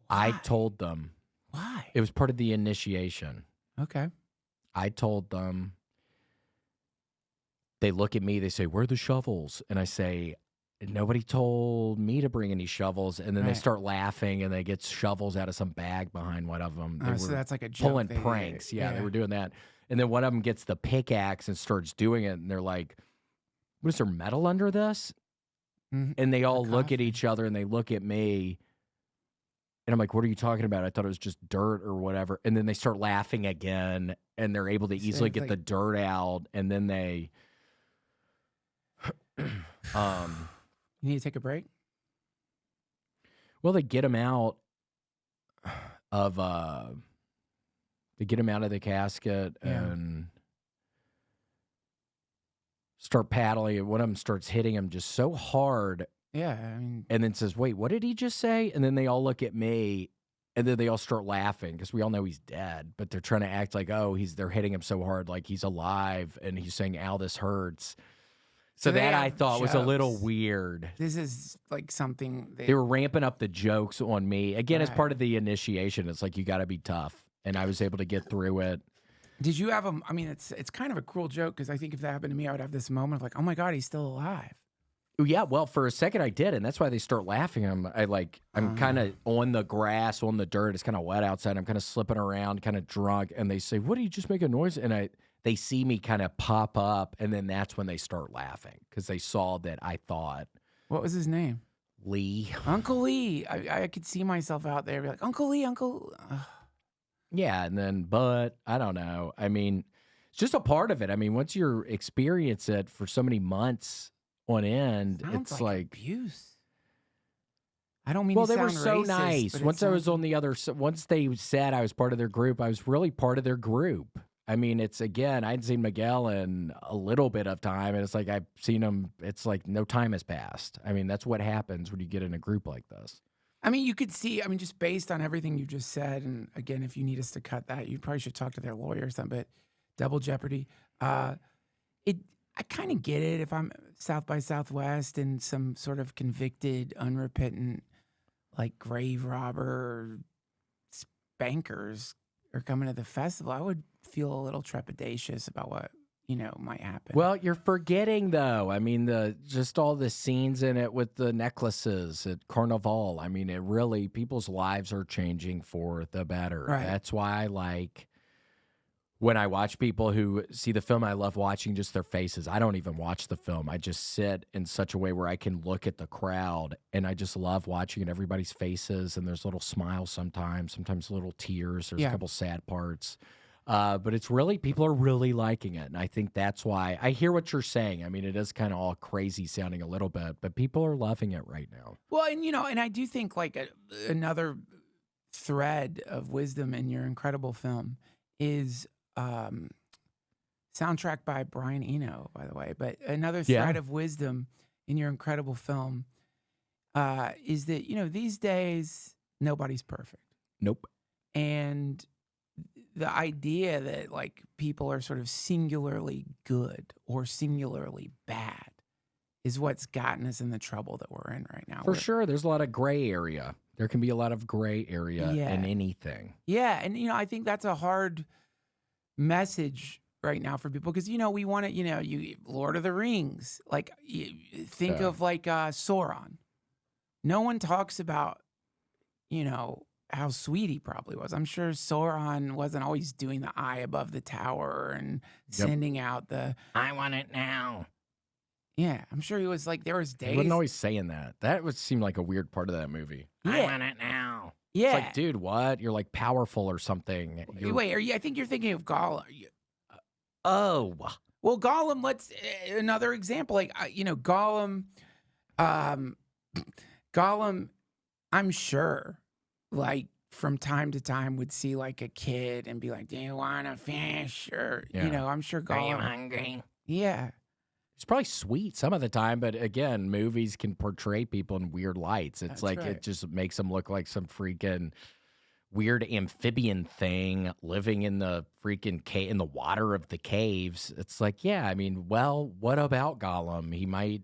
A: Why?
B: I told them.
A: Why?
B: It was part of the initiation.
A: Okay.
B: I told them. They look at me. They say, "Where are the shovels?" And I say, "Nobody told me to bring any shovels." And then they start laughing, and they get shovels out of some bag behind one of them.
A: So that's like a joke.
B: Pulling pranks. Yeah, they were doing that. And then one of them gets the pickaxe and starts doing it. And they're like, "Was there metal under this?" And they all look at each other, and they look at me, and I'm like, "What are you talking about? I thought it was just dirt or whatever." And then they start laughing again, and they're able to easily get the dirt out, and then they,
A: you need to take a break?
B: Well, they get him out of the casket and start paddling, and one of them starts hitting him just so hard.
A: Yeah, I mean,
B: and then says, "Wait, what did he just say?" And then they all look at me, and then they all start laughing because we all know he's dead, but they're trying to act like, they're hitting him so hard, like he's alive, and he's saying, "Ow, this hurts." So that I thought was a little weird.
A: This is like something
B: they were ramping up the jokes on me again as part of the initiation. It's like you got to be tough, and I was able to get through it.
A: Did you have I mean, it's kind of a cruel joke because I think if that happened to me, I would have this moment of like, "Oh my God, he's still alive."
B: Yeah, well, for a second I did, and that's why they start laughing. I'm kind of on the grass, on the dirt. It's kind of wet outside. I'm kind of slipping around, kind of drunk, and they say, "What, did you just make a noise?" And they see me kind of pop up, and then that's when they start laughing because they saw that I thought.
A: What was his name?
B: Lee.
A: Uncle Lee. I could see myself out there be like, "Uncle Lee, Uncle."
B: Yeah, and then, but I don't know. I mean, it's just a part of it. I mean, once you experience it for so many months on end,
A: Sounds
B: it's like
A: abuse. I don't mean to sound
B: they were so
A: racist,
B: nice. Once I was on the other, once they said I was part of their group, I was really part of their group. I mean, it's again, I hadn't seen Miguel in a little bit of time, and it's like I've seen him. It's like no time has passed. I mean, that's what happens when you get in a group like this.
A: I mean, you could see, I mean, just based on everything you just said, and again, if you need us to cut that, you probably should talk to their lawyer or something, but double jeopardy. Uh, it, I kind of get it if I'm South by Southwest and some sort of convicted, unrepentant, like grave robber or spankers are coming to the festival. I would feel a little trepidatious about what, might happen.
B: Well, you're forgetting though. I mean, just all the scenes in it with the necklaces at Carnival. I mean, it really, people's lives are changing for the better.
A: Right.
B: That's why I like when I watch people who see the film, I love watching just their faces. I don't even watch the film. I just sit in such a way where I can look at the crowd, and I just love watching everybody's faces, and there's little smiles sometimes little tears. There's a couple sad parts. But it's really, people are really liking it. And I think that's why I hear what you're saying. I mean, it is kind of all crazy sounding a little bit, but people are loving it right now.
A: Well, and, and I do think like another thread of wisdom in your incredible film is soundtrack by Brian Eno, by the way. But another thread of wisdom in your incredible film is that, these days, nobody's perfect.
B: Nope.
A: And the idea that like people are sort of singularly good or singularly bad is what's gotten us in the trouble that we're in right now.
B: For sure. There's a lot of gray area. There can be a lot of gray area in anything.
A: Yeah. And, I think that's a hard message right now for people because, we want to, Lord of the Rings, like think of like Sauron. No one talks about, how sweet he probably was. I'm sure Sauron wasn't always doing the eye above the tower and sending out the "I want it now." Yeah, I'm sure he was like, there was days.
B: He wasn't always saying that. That would seem like a weird part of that movie.
A: Yeah.
B: I want it now.
A: Yeah.
B: It's like, dude, what? You're like powerful or something.
A: Wait, I think you're thinking of Gollum.
B: Oh.
A: Well, Gollum, another example. Like, Gollum, Gollum, I'm sure, like, from time to time would see, like, a kid and be like, do you want a fish? Or, I'm sure Gollum. Are you hungry? Yeah.
B: It's probably sweet some of the time, but again, movies can portray people in weird lights. It's
A: That's
B: like
A: right.
B: It just makes them look like some freaking weird amphibian thing living in the freaking in the water of the caves. It's like, yeah, I mean, well, what about Gollum? He might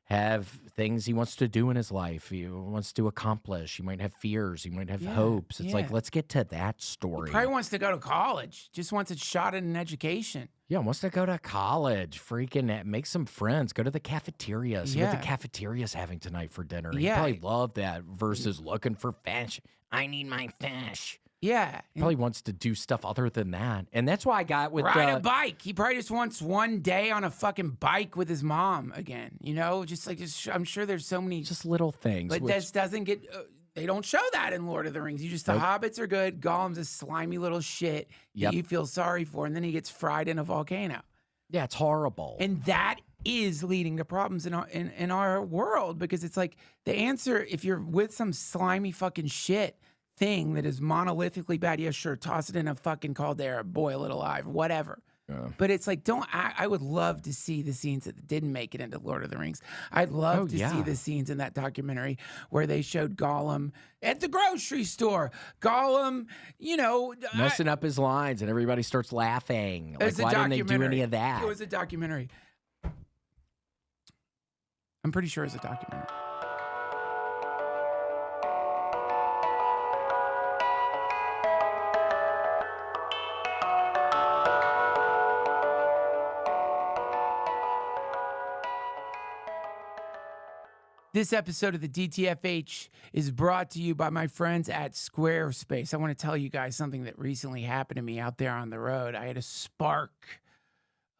B: have things he wants to do in his life. He wants to accomplish. He might have fears. He might have hopes. It's like, let's get to that story.
A: He probably wants to go to college. Just wants a shot at an education.
B: Yeah, wants to go to college, freaking make some friends, go to the cafeteria, see what the cafeteria's having tonight for dinner. He probably loved that versus looking for fish. I need my fish.
A: Yeah.
B: He probably wants to do stuff other than that. And that's why I got with
A: ride a bike. He probably just wants one day on a fucking bike with his mom again. I'm sure there's so many.
B: Just little things.
A: But this doesn't get, they don't show that in Lord of the Rings. The hobbits are good. Gollum's a slimy little shit that you feel sorry for. And then he gets fried in a volcano.
B: Yeah, it's horrible.
A: And that is leading to problems in our world because it's like the answer, if you're with some slimy fucking shit thing that is monolithically bad, yeah, sure, toss it in a fucking caldera, boil it alive, whatever. Yeah. But it's like, I would love to see the scenes that didn't make it into Lord of the Rings. I'd love to see the scenes in that documentary where they showed Gollum at the grocery store. Gollum,
B: messing up his lines and everybody starts laughing. Like, why didn't they do any of that?
A: It was a documentary. I'm pretty sure it's a documentary. This episode of the DTFH is brought to you by my friends at Squarespace. I want to tell you guys something that recently happened to me out there on the road. I had a spark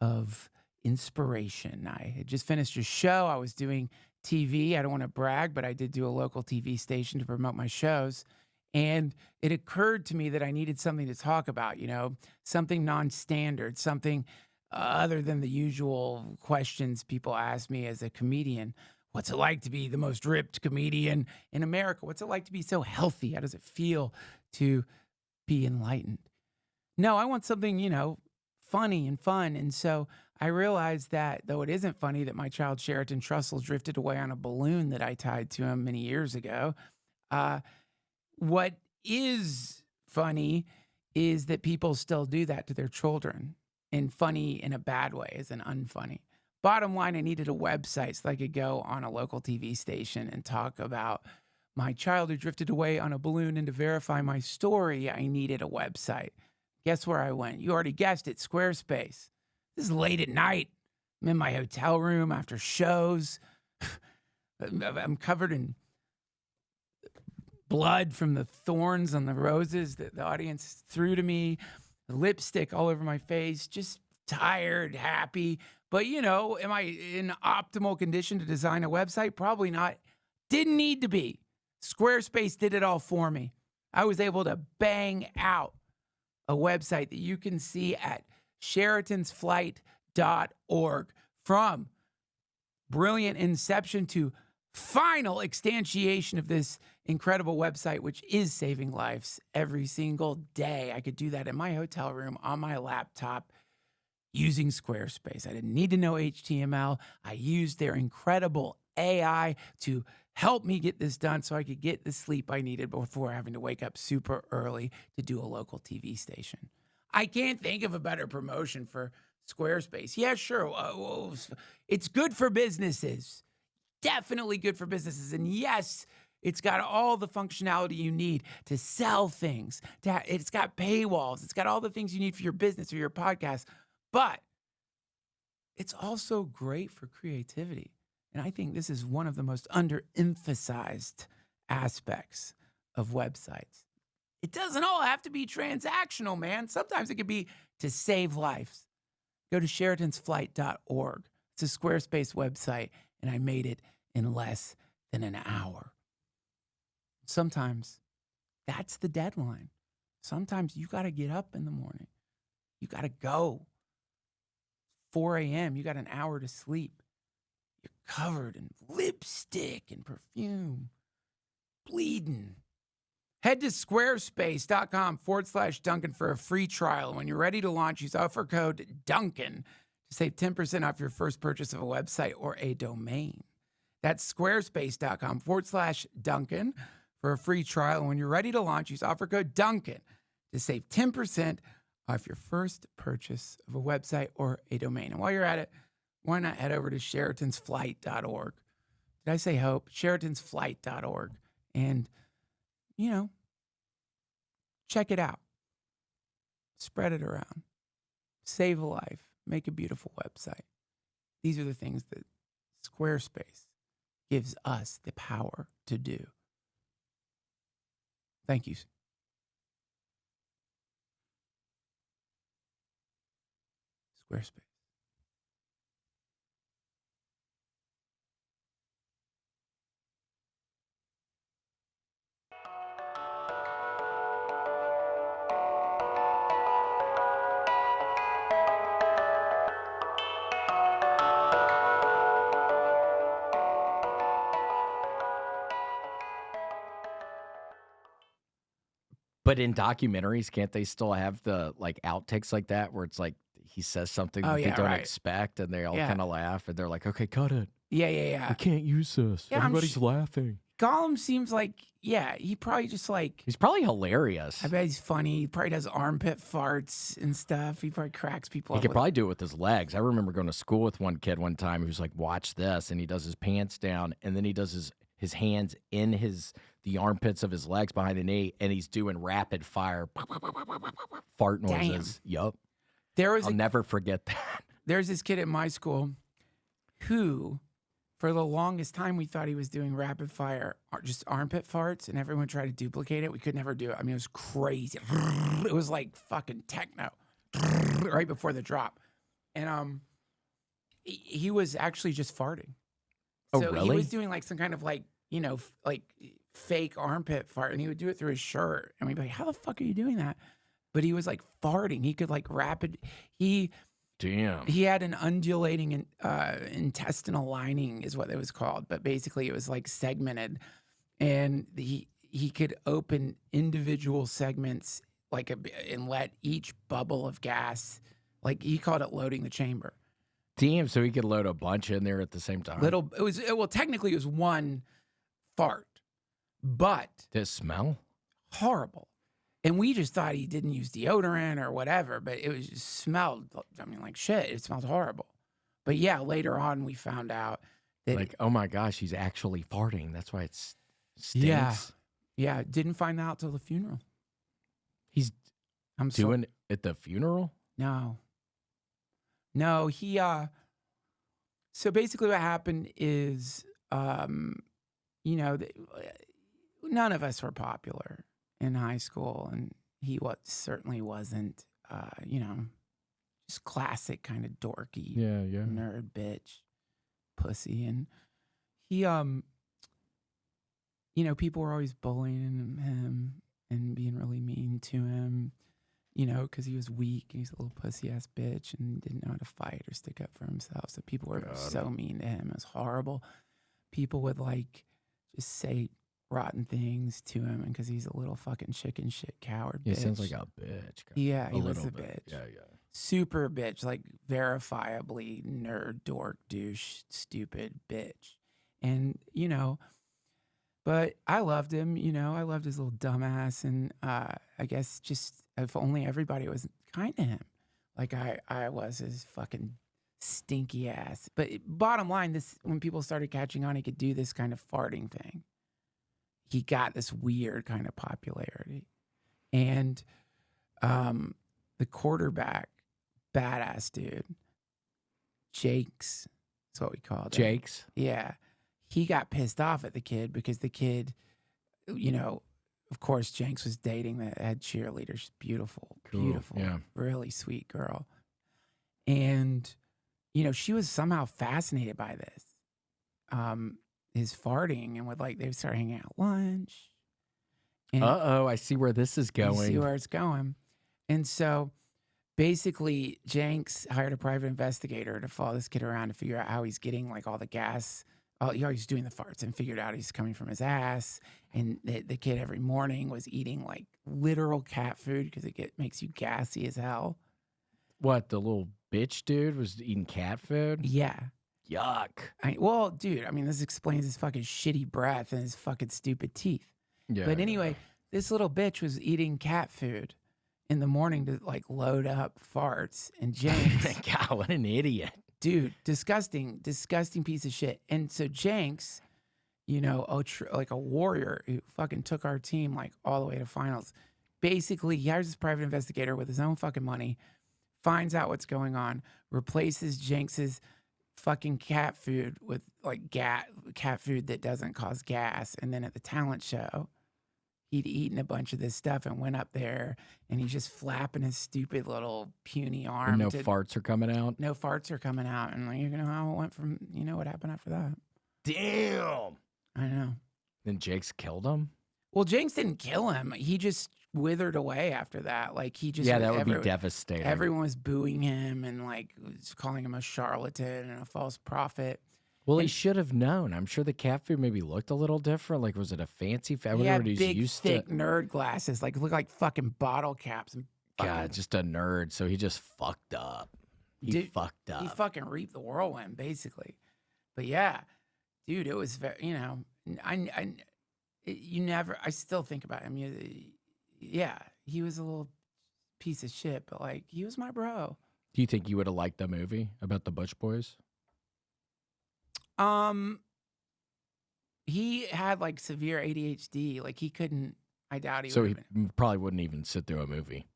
A: of inspiration. I had just finished a show. I was doing TV. I don't want to brag, but I did do a local TV station to promote my shows. And it occurred to me that I needed something to talk about, something non-standard, something other than the usual questions people ask me as a comedian. What's it like to be the most ripped comedian in America? What's it like to be so healthy? How does it feel to be enlightened? No, I want something, funny and fun. And so I realized that, though it isn't funny that my child Sheraton Trussell drifted away on a balloon that I tied to him many years ago, What is funny is that people still do that to their children, and funny in a bad way is an unfunny. Bottom line, I needed a website so I could go on a local TV station and talk about my child who drifted away on a balloon, and to verify my story, I needed a website. Guess where I went? You already guessed it, Squarespace. This is late at night. I'm in my hotel room after shows. I'm covered in blood from the thorns on the roses that the audience threw to me, the lipstick all over my face, just tired, happy. But, you know, am I in optimal condition to design a website? Probably not. Didn't need to be. Squarespace did it all for me. I was able to bang out a website that you can see at SheratonsFlight.org. From brilliant inception to final instantiation of this incredible website, which is saving lives every single day. I could do that in my hotel room on my laptop using Squarespace. I didn't need to know HTML. I used their incredible AI to help me get this done so I could get the sleep I needed before having to wake up super early to do a local TV station. I can't think of a better promotion for Squarespace. Yeah, sure. It's good for businesses. Definitely good for businesses. And yes, it's got all the functionality you need to sell things. It's got paywalls. It's got all the things you need for your business or your podcast. But it's also great for creativity. And I think this is one of the most underemphasized aspects of websites. It doesn't all have to be transactional, man. Sometimes it could be to save lives. Go to SheratonsFlight.org. It's a Squarespace website, and I made it in less than an hour. Sometimes that's the deadline. Sometimes you got to get up in the morning. You got to go. 4 a.m., you got an hour to sleep. You're covered in lipstick and perfume, bleeding. Head to squarespace.com/Duncan for a free trial. When you're ready to launch, use offer code Duncan to save 10% off your first purchase of a website or a domain. That's squarespace.com/Duncan for a free trial. And when you're ready to launch, use offer code Duncan to save 10% off your first purchase of a website or a domain. And while you're at it, why not head over to SheratonsFlight.org? Did I say hope? SheratonsFlight.org. And, you know, check it out. Spread it around. Save a life. Make a beautiful website. These are the things that Squarespace gives us the power to do. Thank you. Squarespace.
B: But in documentaries, can't they still have the like outtakes like that where it's like he says something that they don't expect and they all kind of laugh and they're like, okay, cut it.
A: Yeah.
B: We can't use this.
A: Yeah,
B: everybody's laughing.
A: Gollum seems like, he probably just like...
B: He's probably hilarious.
A: I bet he's funny. He probably does armpit farts and stuff. He probably cracks people up.
B: He could probably do it with his legs. I remember going to school with one kid one time who's like, watch this, and he does his pants down, and then he does his hands in the armpits of his legs behind the knee, and he's doing rapid fire fart noises. Yup. I'll never forget that.
A: There's this kid at my school who... For the longest time, we thought he was doing rapid fire, just armpit farts, and everyone tried to duplicate it. We could never do it. I mean, it was crazy. It was like fucking techno right before the drop. And he was actually just farting. So
B: really?
A: He was doing like some kind of like fake armpit fart, and he would do it through his shirt. And we'd be like, how the fuck are you doing that? But he was like farting. He could like
B: Damn.
A: He had an undulating intestinal lining is what it was called. But basically it was like segmented. And he could open individual segments and let each bubble of gas, like he called it loading the chamber.
B: Damn, so he could load a bunch in there at the same time.
A: Technically it was one fart. But
B: did it smell?
A: Horrible. And we just thought he didn't use deodorant or whatever, but it was just smelled, I mean, like shit. It smelled horrible. But yeah, later on we found out that
B: Like, oh my gosh, he's actually farting. That's why it stinks.
A: Yeah, didn't find out till the funeral.
B: He's doing it at the funeral?
A: No, he so basically what happened is you know, none of us were popular in high school, and he certainly wasn't, you know, just classic kind of dorky nerd bitch pussy. And he you know, people were always bullying him and being really mean to him, you know, because he was weak and he's a little pussy ass bitch and didn't know how to fight or stick up for himself. So people were so mean to him. It was horrible. People would like just say rotten things to him, and because he's a little fucking chicken shit coward bitch.
B: He sounds like a bitch.
A: Yeah, he was a bitch.
B: Yeah.
A: Super bitch, like verifiably nerd, dork, douche, stupid bitch. And, you know, but I loved him, you know, I loved his little dumbass. And I guess just if only everybody was kind to him like I was, his fucking stinky ass. But bottom line, this when people started catching on, he could do this kind of farting thing. He got this weird kind of popularity. And the quarterback, badass dude, Jakes, that's what we called him.
B: Jakes?
A: Yeah. He got pissed off at the kid because the kid, you know, of course, Jenks was dating the head cheerleader. She's beautiful, beautiful, really sweet girl. And, you know, she was somehow fascinated by this, his farting, and would like, they would start hanging out at lunch.
B: I see where this is going.
A: You see where it's going. And so basically, Jenks hired a private investigator to follow this kid around to figure out how he's getting like all the gas. He's doing the farts, and figured out he's coming from his ass. And the kid every morning was eating like literal cat food because it makes you gassy as hell.
B: What, the little bitch dude was eating cat food?
A: Yeah.
B: Yuck.
A: Well, dude, I mean, this explains his fucking shitty breath and his fucking stupid teeth. Yeah. But anyway, this little bitch was eating cat food in the morning to like load up farts. And Jenks,
B: God, what an idiot.
A: Dude, disgusting piece of shit. And so Jenks, you know, like a warrior who fucking took our team like all the way to finals. Basically, he hires this private investigator with his own fucking money, finds out what's going on, replaces Jenks's fucking cat food with like cat food that doesn't cause gas. And then at the talent show, he'd eaten a bunch of this stuff and went up there, and he's just flapping his stupid little puny arm.
B: And farts are coming out?
A: No farts are coming out. And like, you know how it went from, you know what happened after that?
B: Damn.
A: I know.
B: Then Jakes killed him?
A: Well, Jenks didn't kill him. He just withered away after that. Like he just...
B: Yeah, that would be devastating.
A: Everyone was booing him and like was calling him a charlatan and a false prophet.
B: Well, he should have known. I'm sure the cat food maybe looked a little different. Like, was it a fancy?
A: He had big, thick nerd glasses. Like, look like fucking bottle caps. And
B: God, just a nerd. So he just fucked up. He fucked up.
A: He fucking reaped the whirlwind, basically. But yeah, dude, it was very, you know, I still think about him. Yeah, he was a little piece of shit, but like, he was my bro.
B: Do you think you would have liked the movie about the Butch Boys?
A: He had like severe ADHD. Like he couldn't. I doubt he.
B: So he probably wouldn't even sit through a movie.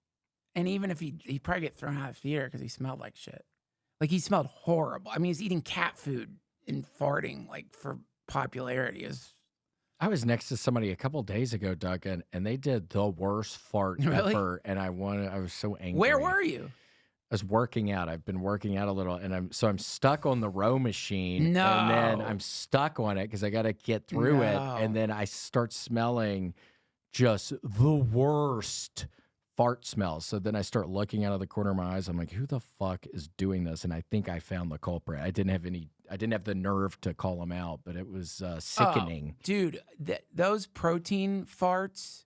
A: And even if he'd probably get thrown out of the theater because he smelled like shit. Like he smelled horrible. I mean, he's eating cat food and farting like for popularity.
B: I was next to somebody a couple days ago, Doug, and they did the worst fart ever. And I was so angry.
A: Where were you?
B: I was working out. I've been working out a little, and I'm stuck on the row machine.
A: No.
B: And then I'm stuck on it because I got to get through it. And then I start smelling just the worst fart smells. So then I start looking out of the corner of my eyes. I'm like, who the fuck is doing this? And I think I found the culprit. I didn't have the nerve to call him out, but it was sickening.
A: Oh, dude, those protein farts.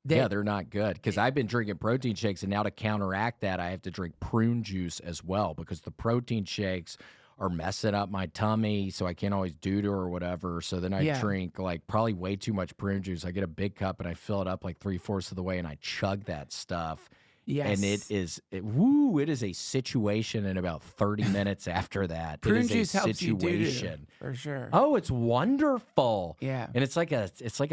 B: They're not good because I've been drinking protein shakes, and now to counteract that, I have to drink prune juice as well because the protein shakes are messing up my tummy, so I can't always doo-doo or whatever. So then I drink like probably way too much prune juice. I get a big cup and I fill it up like 3/4 of the way and I chug that stuff.
A: Yes.
B: And it is a situation in about 30 minutes after that.
A: Prune juice helps you doo-doo, for sure.
B: Oh, it's wonderful.
A: Yeah.
B: And it's like a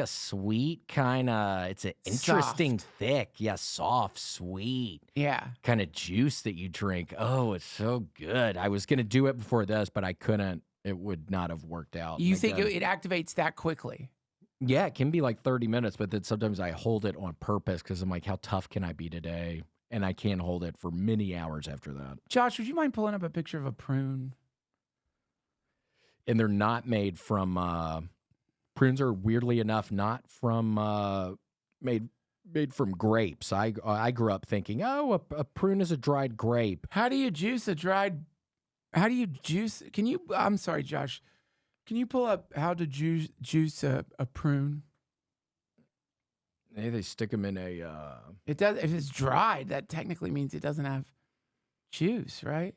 B: sweet kind of, it's an interesting, thick, soft, sweet kind of juice that you drink. Oh, it's so good. I was going to do it before this, but I couldn't. It would not have worked out.
A: You think it activates that quickly?
B: Yeah, it can be like 30 minutes, but then sometimes I hold it on purpose because I'm like, how tough can I be today? And I can't hold it for many hours after that.
A: Josh, would you mind pulling up a picture of a prune?
B: And they're not made from, prunes are weirdly enough not from, made from grapes. I grew up thinking, oh, a prune is a dried grape.
A: How do you juice I'm sorry, Josh. Can you pull up how to juice a prune?
B: Hey, they stick them in a...
A: It does. If it's dried, that technically means it doesn't have juice, right?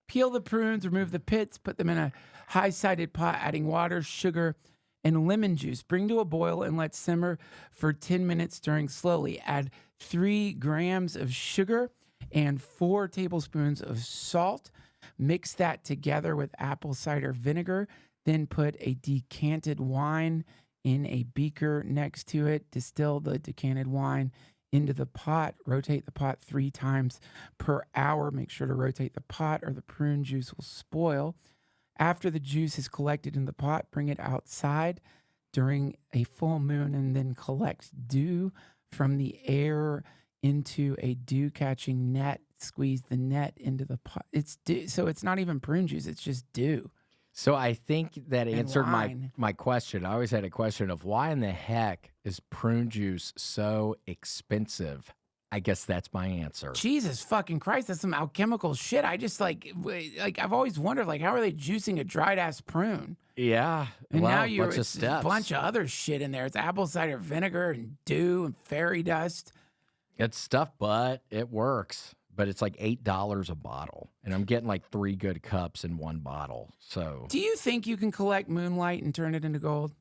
A: Peel the prunes, remove the pits, put them in a high-sided pot, adding water, sugar, and lemon juice. Bring to a boil and let simmer for 10 minutes, stirring slowly. Add 3 grams of sugar and 4 tablespoons of salt. Mix that together with apple cider vinegar. Then put a decanted wine in a beaker next to it. Distill the decanted wine into the pot. Rotate the pot 3 times per hour. Make sure to rotate the pot or the prune juice will spoil. After the juice is collected in the pot, bring it outside during a full moon and then collect dew from the air into a dew-catching net. Squeeze the net into the pot. It's dew, so it's not even prune juice. It's just dew.
B: So I think that answered my question. I always had a question of why in the heck is prune juice so expensive? I guess that's my answer.
A: Jesus fucking Christ, that's some alchemical shit. I just like I've always wondered, like, how are they juicing a dried ass prune?
B: Yeah.
A: And now
B: it's
A: a bunch of other shit in there. It's apple cider vinegar and dew and fairy dust.
B: It's stuff, but it works. But it's like $8 a bottle, and I'm getting like 3 good cups in 1 bottle. So,
A: do you think you can collect moonlight and turn it into gold?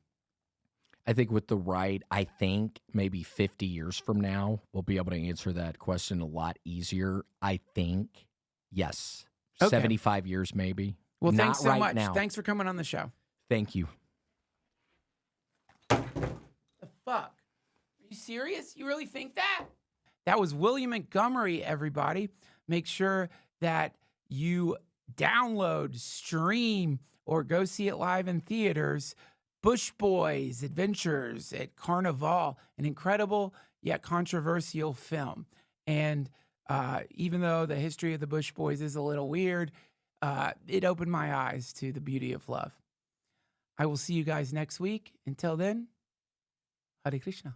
B: I think with the I think maybe 50 years from now, we'll be able to answer that question a lot easier. I think, yes. Okay. 75 years maybe.
A: Well, thanks so much.
B: Now.
A: Thanks for coming on the show.
B: Thank you.
A: The fuck? Are you serious? You really think that? That was William Montgomery, everybody. Make sure that you download, stream, or go see it live in theaters. Bush Boys Adventures at Carnival, an incredible yet controversial film. And even though the history of the Bush Boys is a little weird, it opened my eyes to the beauty of love. I will see you guys next week. Until then, Hare Krishna.